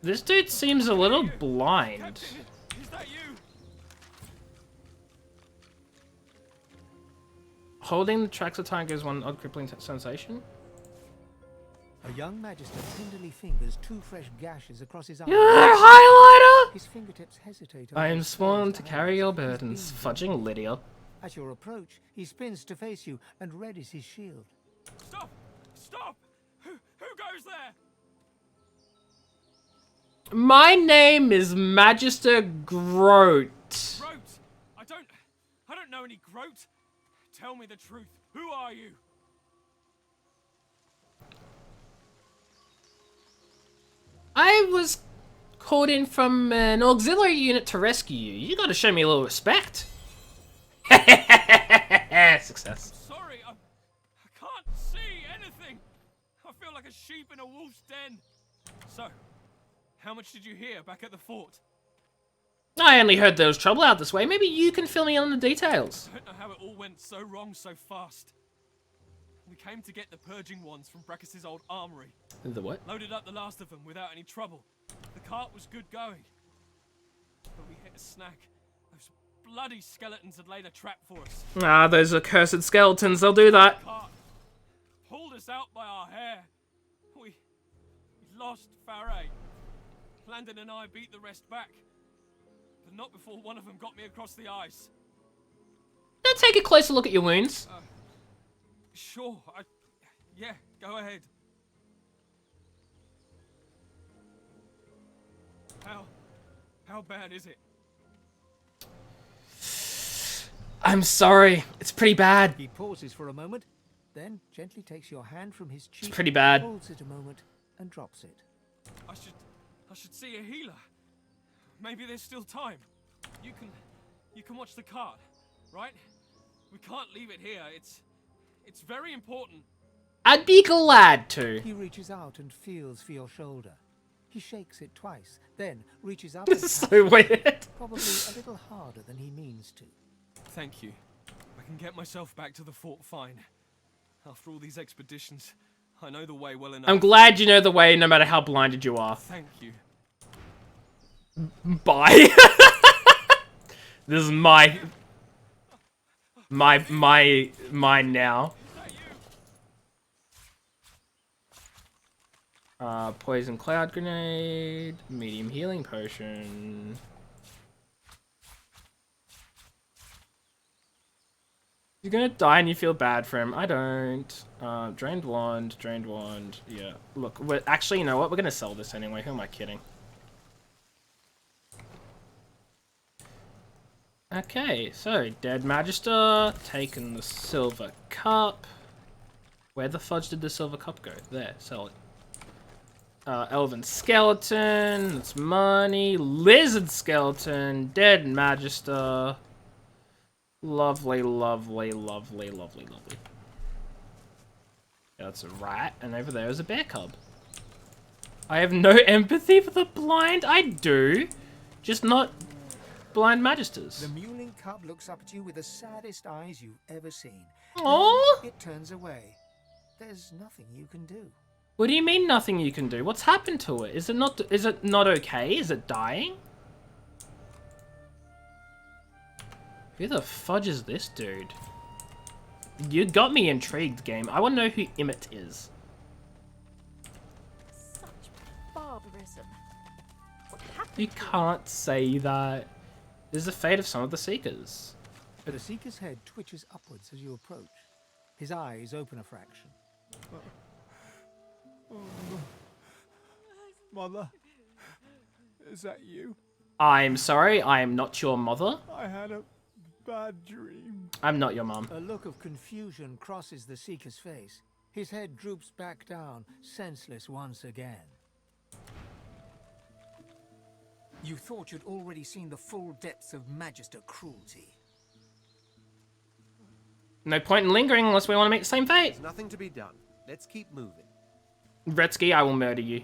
This dude seems a little blind. Captain, is that you? Holding the tracks of time gives one odd crippling sensation. A young magister tenderly fingers two fresh gashes across his eyes. Highlighter! His fingertips hesitate. I am over sworn his to eyes. carry your He's burdens, beaming. fudging Lydia. At your approach, he spins to face you and readies his shield. Stop! Stop! Who goes there? My name is Magister Groat. Groat! I don't know any Groat. Tell me the truth. Who are you? I was called in from an auxiliary unit to rescue you. You gotta show me a little respect. Success. Sorry, I can't see anything. I feel like a sheep in a wolf's den. So, how much did you hear back at the fort? I only heard there was trouble out this way. Maybe you can fill me in on the details. I don't know how it all went so wrong so fast. We came to get the purging wands from Breckus's old armory. The what? Loaded up the last of them without any trouble. The cart was good going. But we hit a snag. Those bloody skeletons had laid a trap for us. Ah, those accursed skeletons, they'll do that. The cart pulled us out by our hair. We lost Faray. Landon and I beat the rest back. But not before one of them got me across the ice. Now take a closer look at your wounds. Sure, yeah, go ahead. How bad is it? I'm sorry. It's pretty bad. He pauses for a moment, then gently takes your hand from his cheek. It's pretty bad. Holds it a moment and drops it. I should see a healer. Maybe there's still time. You can watch the cart, right? We can't leave it here. It's very important. I'd be glad to. He reaches out and feels for your shoulder. He shakes it twice, then reaches up This and is taps so it, weird. probably a little harder than he means to. Thank you. I can get myself back to the fort fine. After all these expeditions, I know the way well enough. I'm glad you know the way no matter how blinded you are. Thank you. Bye. This is mine now. Poison cloud grenade, medium healing potion. You're gonna die and you feel bad for him. I don't. Drained wand, yeah. Look, actually, you know what? We're gonna sell this anyway. Who am I kidding? Okay, so Dead Magister, taking the silver cup. Where the fudge did the silver cup go? There, sell it. Elven skeleton, that's money. Lizard skeleton, Dead Magister. Lovely, lovely, lovely, lovely, lovely. Yeah, that's a rat, and over there is a bear cub. I have no empathy for the blind. I do, just not blind magisters. The mewling cub looks up at you with the saddest eyes you've ever seen. Aww. It turns away. There's nothing you can do. What do you mean nothing you can do? What's happened to it? Is it not okay? Is it dying? Who the fudge is this dude? You got me intrigued, game. I want to know who Emmett is. Such barbarism. What happened? You can't say that. This is the fate of some of the Seekers. The Seeker's head twitches upwards as you approach. His eyes open a fraction. Mother, is that you? I'm sorry, I am not your mother. I had a bad dream. I'm not your mom. A look of confusion crosses the Seeker's face. His head droops back down, senseless once again. You thought you'd already seen the full depths of Magister cruelty. No point in lingering unless we want to make the same fate. There's nothing to be done. Let's keep moving. Retsky, I will murder you.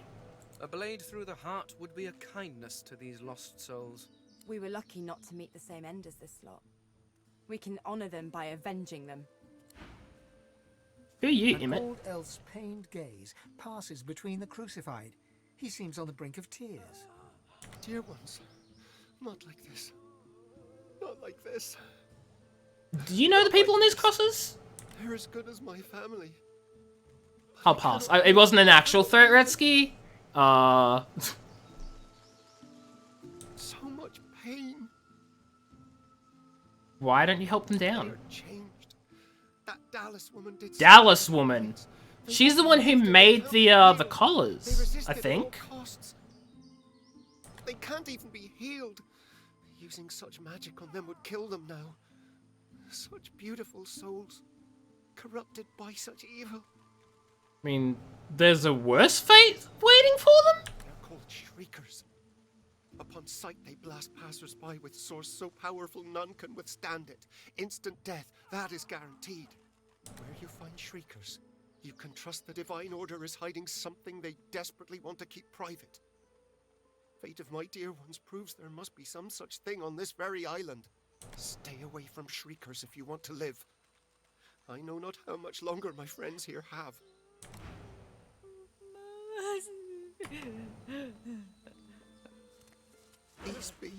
A blade through the heart would be a kindness to these lost souls. We were lucky not to meet the same end as this lot. We can honor them by avenging them. Who are you, An Emmett? old elf's pained gaze passes between the crucified. He seems on the brink of tears. Dear ones, not like this. Not like this. Do you know the people on these crosses? They're as good as my family. I'll pass. It wasn't an actual threat, Retsky. So much pain. Why don't you help them down? They're changed. That Dallas woman did. Dallas woman. She's the one who made the collars, They resisted I think. At all costs. They can't even be healed. Using such magic on them would kill them now. Such beautiful souls, corrupted by such evil. I mean, there's a worse fate waiting for them? They're called shriekers. Upon sight, they blast passers-by with source so powerful none can withstand it. Instant death, that is guaranteed. Where you find shriekers, you can trust the Divine Order is hiding something they desperately want to keep private. Fate of my dear ones proves there must be some such thing on this very island. Stay away from shriekers if you want to live. I know not how much longer my friends here have. Peace be.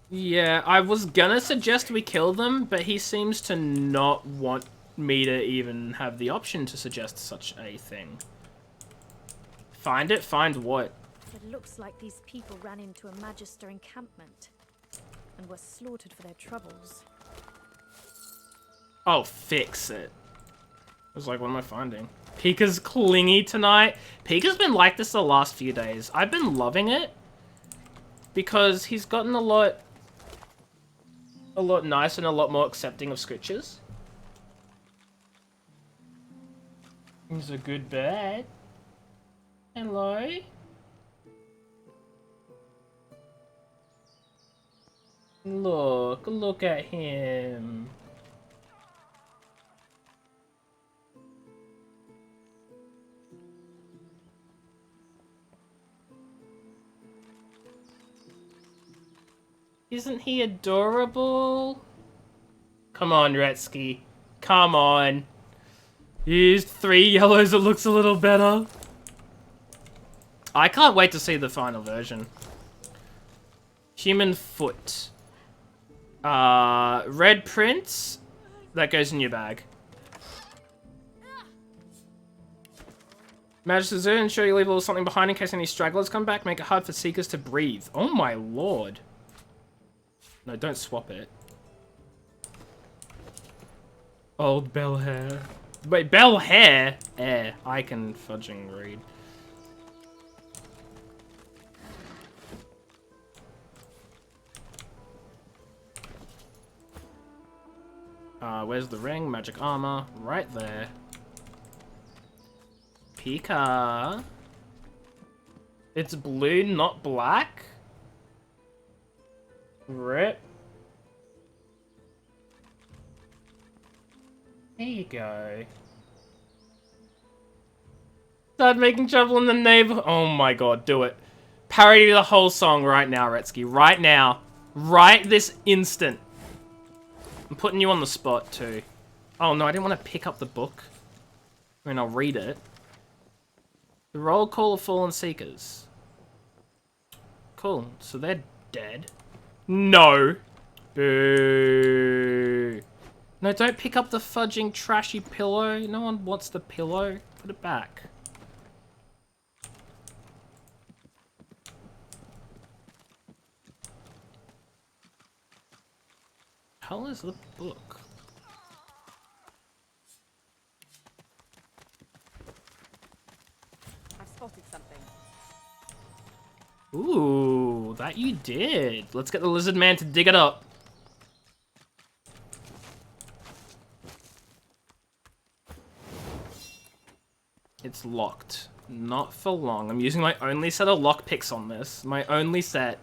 Yeah, I was gonna suggest we kill them, but he seems to not want me to even have the option to suggest such a thing. Find it? Find what? It looks like these people ran into a Magister encampment and were slaughtered for their troubles. Oh, fix it. I was like, what am I finding? Pika's clingy tonight. Pika's been like this the last few days. I've been loving it because he's gotten a lot nicer and a lot more accepting of scritches. He's a good bird. Hello? Look at him. Isn't he adorable? Come on, Retsky. Come on. Use 3 yellows, it looks a little better. I can't wait to see the final version. Human foot. Red prints. That goes in your bag. Magister Zoo, ensure you leave a little something behind in case any stragglers come back. Make it hard for seekers to breathe. Oh my lord. No, don't swap it. Old bell hair. Wait, bell hair? Eh, I can fudging read. Where's the ring? Magic armor. Right there. Pika. It's blue, not black? Rip. There you go. Start making trouble in the neighborhood. Oh my god, do it. Parody the whole song right now, Retsky. Right now. Right this instant. I'm putting you on the spot, too. Oh no, I didn't want to pick up the book. I mean, I'll read it. The roll call of fallen seekers. Cool. So they're dead. No. Boo. No, don't pick up the fudging trashy pillow. No one wants the pillow. Put it back. Hell is the book? I've spotted something. Ooh, that you did. Let's get the lizard man to dig it up. It's locked. Not for long. I'm using my only set of lockpicks on this. My only set.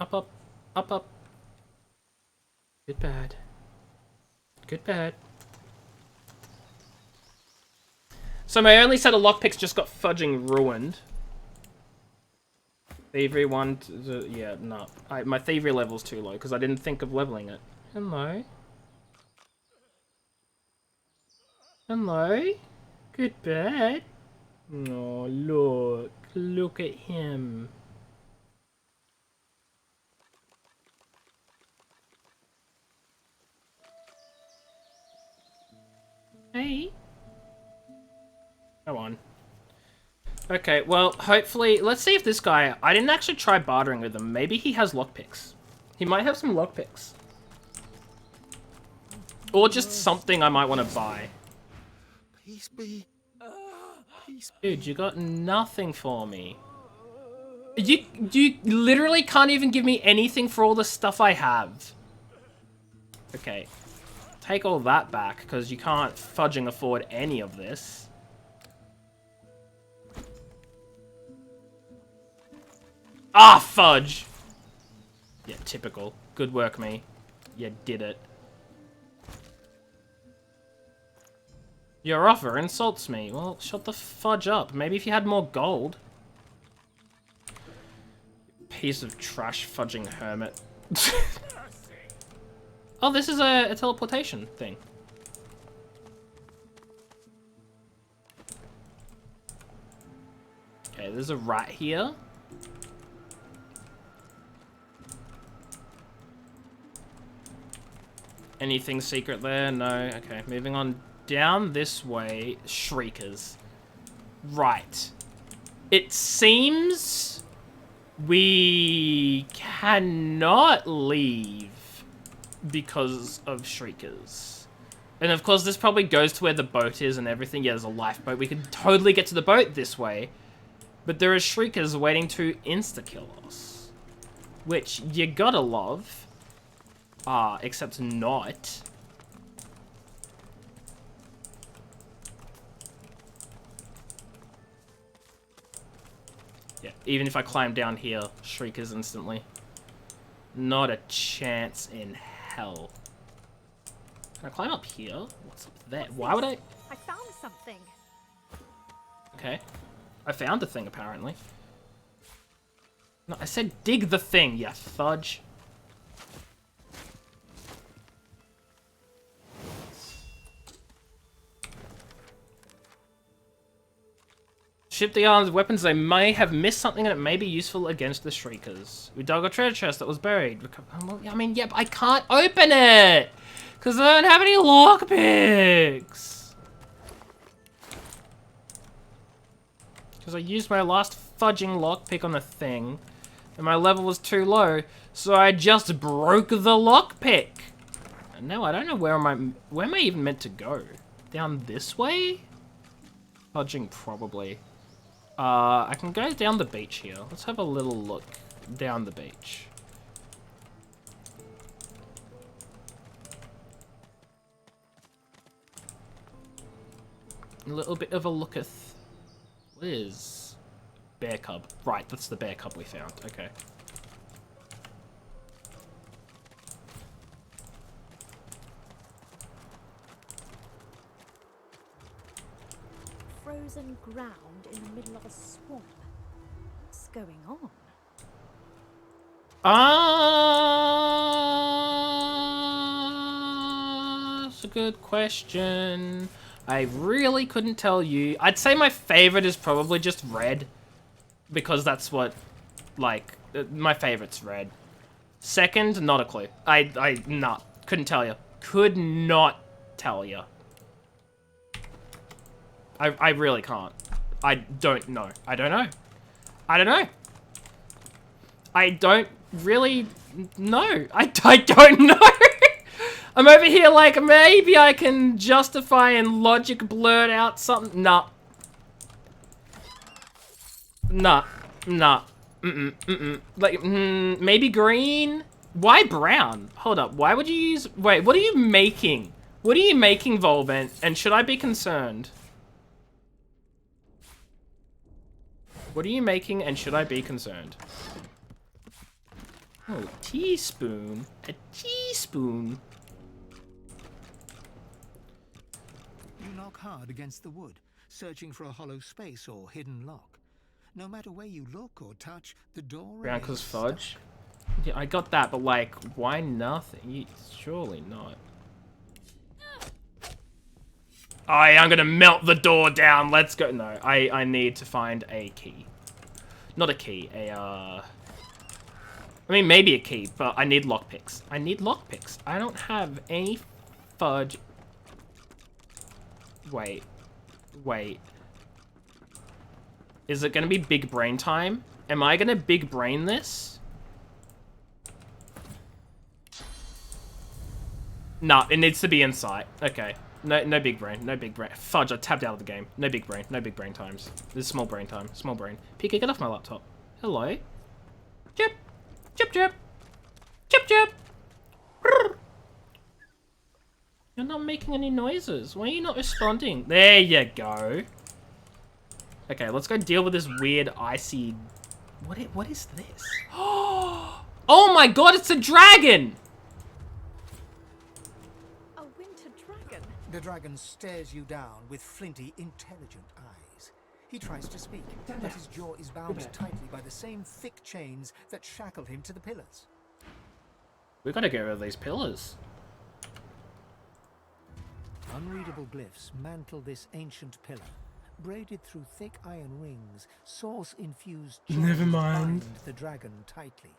Up, up, up, up. Good, bad. Good, bad. So my only set of lockpicks just got fudging ruined. Thievery 1, yeah, no. My thievery level's too low because I didn't think of leveling it. Hello. Hello. Good, bad. Oh, look. Look at him. Hey. Go on. Okay, well, hopefully... Let's see if this guy... I didn't actually try bartering with him. Maybe he has lockpicks. He might have some lockpicks. Or just something I might want to buy. Peace be. Peace Dude, you got nothing for me. You literally can't even give me anything for all the stuff I have. Okay. Take all that back, because you can't fudging afford any of this. Ah, fudge! Yeah, typical. Good work, me. You did it. Your offer insults me. Well, shut the fudge up. Maybe if you had more gold. Piece of trash fudging hermit. Oh, this is a teleportation thing. Okay, there's a rat here. Anything secret there? No. Okay, moving on down this way. Shriekers. Right. It seems we cannot leave because of Shriekers. And of course, this probably goes to where the boat is and everything. Yeah, there's a lifeboat. We could totally get to the boat this way. But there are Shriekers waiting to insta-kill us. Which you gotta love. Except not. Yeah, even if I climb down here, Shriekers instantly. Not a chance in hell. Can I climb up here? What's up there? Why would I? I found something. Okay. I found a thing, apparently. No, I said dig the thing, you fudge. Ship the arms weapons. They may have missed something and it may be useful against the Shriekers. We dug a treasure chest that was buried. I mean, yep, I can't open it! Because I don't have any lockpicks! Because I used my last fudging lockpick on the thing. And my level was too low. So I just broke the lockpick. And now I don't know where am I even meant to go? Down this way? Fudging probably. I can go down the beach here. Let's have a little look down the beach. A little bit of a looketh. What is bear cub? Right, that's the bear cub we found. Okay. Frozen ground in the middle of a swamp. What's going on? good question. I really couldn't tell you. I'd say my favorite is probably just red. Because that's what, like, my favorite's red. Second, not a clue. Nah, couldn't tell you. Could not tell you. I really can't. I don't know. I don't know. I don't know. I don't really know. I don't know. I'm over here like, maybe I can justify and logic blurt out something. Nah. Nah. Nah. Like, maybe green? Why brown? Hold up. Why would you use... Wait, what are you making? What are you making, Volvent? And should I be concerned? What are you making and should I be concerned? Oh, teaspoon. A teaspoon. You knock hard against the wood, searching for a hollow space or hidden lock. No matter where you look or touch, the door Brown cause remains fudge? Yeah, I got that, but like, why nothing? Surely not. I'm gonna melt the door down. Let's go. No, I need to find a key. Not a key, I mean, maybe a key, but I need lockpicks. I need lockpicks. I don't have any fudge. Wait. Wait. Is it gonna be big brain time? Am I gonna big brain this? Nah, it needs to be inside. Okay. No big brain. No big brain. Fudge, I tabbed out of the game. No big brain. No big brain times. This is small brain time. Small brain. Pika, get off my laptop. Hello? Chip. Chip, chip. Chip, chip. You're not making any noises. Why are you not responding? There you go. Okay, let's go deal with this weird icy... What is this? Oh my god, it's a dragon! A winter dragon? The dragon stares you down with flinty, intelligent eyes. He tries to speak, but his jaw is bound tightly by the same thick chains that shackled him to the pillars. We gotta get rid of these pillars. Unreadable glyphs mantle this ancient pillar. Braided through thick iron rings, source-infused Never mind. bind the dragon tightly.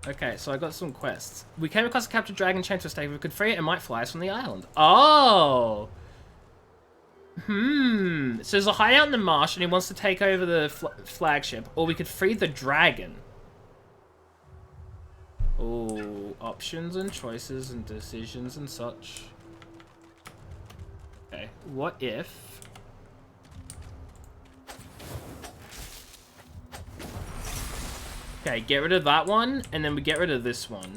Okay, so I got some quests. We came across a captured dragon chained to a stake. If we could free it, it might fly us from the island. Oh! So there's a hideout in the marsh and he wants to take over the flagship. Or we could free the dragon. Oh, options and choices and decisions and such. Okay, what if... Okay, get rid of that one, and then we get rid of this one.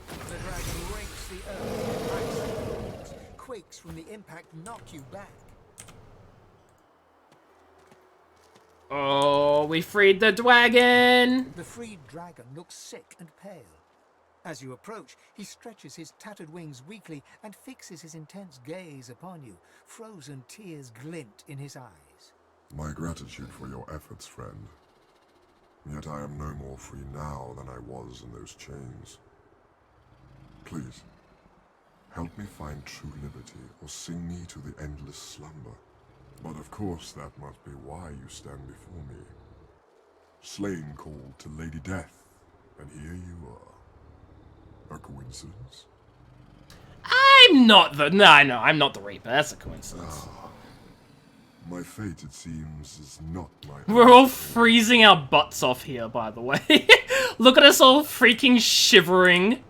The dragon rakes the earth, quakes from the impact, knock you back. Oh, we freed the dragon! The freed dragon looks sick and pale. As you approach, he stretches his tattered wings weakly and fixes his intense gaze upon you. Frozen tears glint in his eyes. My gratitude for your efforts, friend. Yet I am no more free now than I was in those chains. Please, help me find true liberty, or sing me to the endless slumber. But of course that must be why you stand before me. Slain called to Lady Death, and here you are. A coincidence? I'm not the... No, I'm not the Reaper. That's a coincidence. My fate, it seems, is not my... We're all freezing our butts off here, by the way. Look at us all freaking shivering.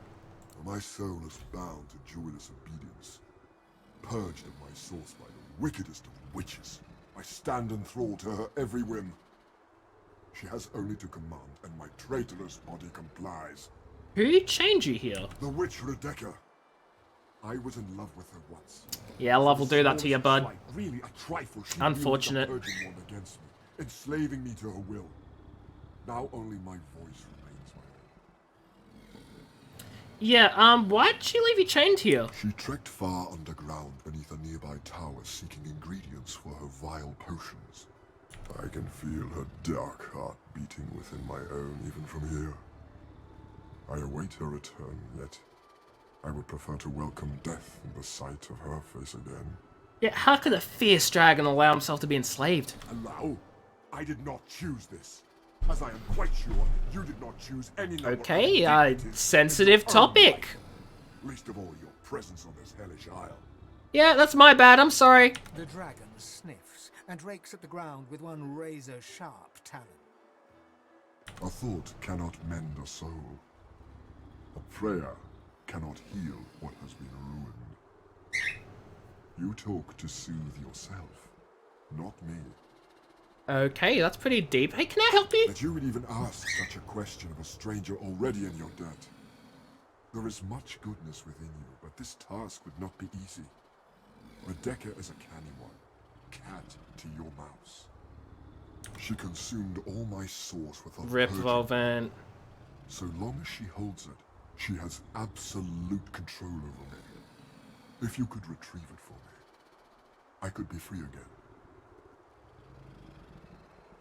My soul is bound to joyless obedience. Purged of my source by the wickedest of witches, I stand enthralled to her every whim. She has only to command, and my traitorous body complies. Who chained you here? The witch Rebecca. I was in love with her once. Yeah, love will do that to you, bud. Slight, really a trifle. She Unfortunate. wielded the purging wand against me, enslaving me to her will. Now only my voice remains my own. Yeah, why'd she leave you chained here? She trekked far underground beneath a nearby tower seeking ingredients for her vile potions. I can feel her dark heart beating within my own even from here. I await her return, yet I would prefer to welcome death in the sight of her face again. Yeah, how could a fierce dragon allow himself to be enslaved? Allow? I did not choose this. As I am quite sure, you did not choose any number Okay, of dignities sensitive in your own topic. life. Least of all, your presence on this hellish isle. Yeah, that's my bad, I'm sorry. The dragon sniffs and rakes at the ground with one razor-sharp talon. A thought cannot mend a soul. A prayer cannot heal what has been ruined. You talk to soothe yourself, not me. Okay, that's pretty deep. Hey, can I help you? That you would even ask such a question of a stranger already in your debt. There is much goodness within you, but this task would not be easy. Rebecca is a canny one. Cat to your mouse. She consumed all my sauce with her Rip purging. Volvant. So long as she holds it, she has absolute control over me. If you could retrieve it for me, I could be free again.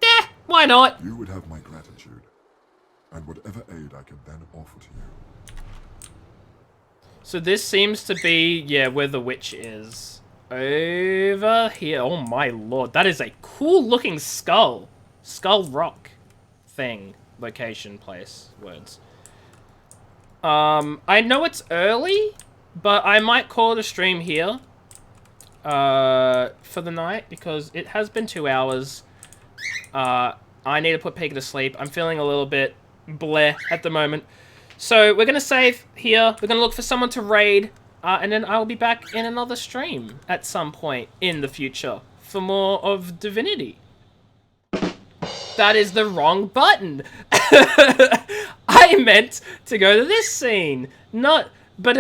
Yeah, why not? You would have my gratitude, and whatever aid I could then offer to you. So this seems to be, yeah, where the witch is. Over here. Oh my lord, that is a cool looking skull. Skull rock thing. Location, place, words. I know it's early, but I might call it a stream here. For the night, because it has been 2 hours. I need to put Pega to sleep. I'm feeling a little bit bleh at the moment. So we're going to save here. We're going to look for someone to raid. And then I'll be back in another stream at some point in the future for more of Divinity. That is the wrong button. I meant to go to this scene. Not, but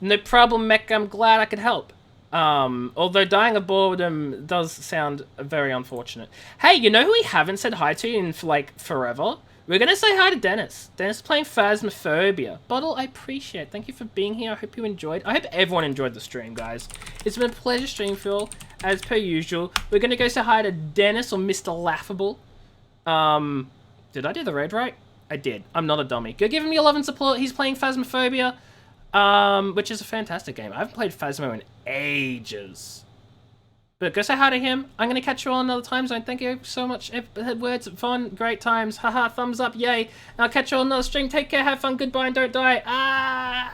no problem, mech. I'm glad I could help. Although dying of boredom does sound very unfortunate. Hey, you know who we haven't said hi to in like forever? We're gonna say hi to Dennis. Dennis is playing Phasmophobia. Bottle, I appreciate it. Thank you for being here. I hope you enjoyed. I hope everyone enjoyed the stream, guys. It's been a pleasure stream for all, as per usual. We're gonna go say hi to Dennis or Mr. Laughable. Did I do the raid right? I did. I'm not a dummy. Go give him your love and support. He's playing Phasmophobia, which is a fantastic game. I haven't played Phasmo in ages. But go say hi to him. I'm going to catch you all another time zone. Thank you so much. Words, fun, great times. Haha, thumbs up, yay. And I'll catch you all another stream. Take care, have fun, goodbye, and don't die. Ah!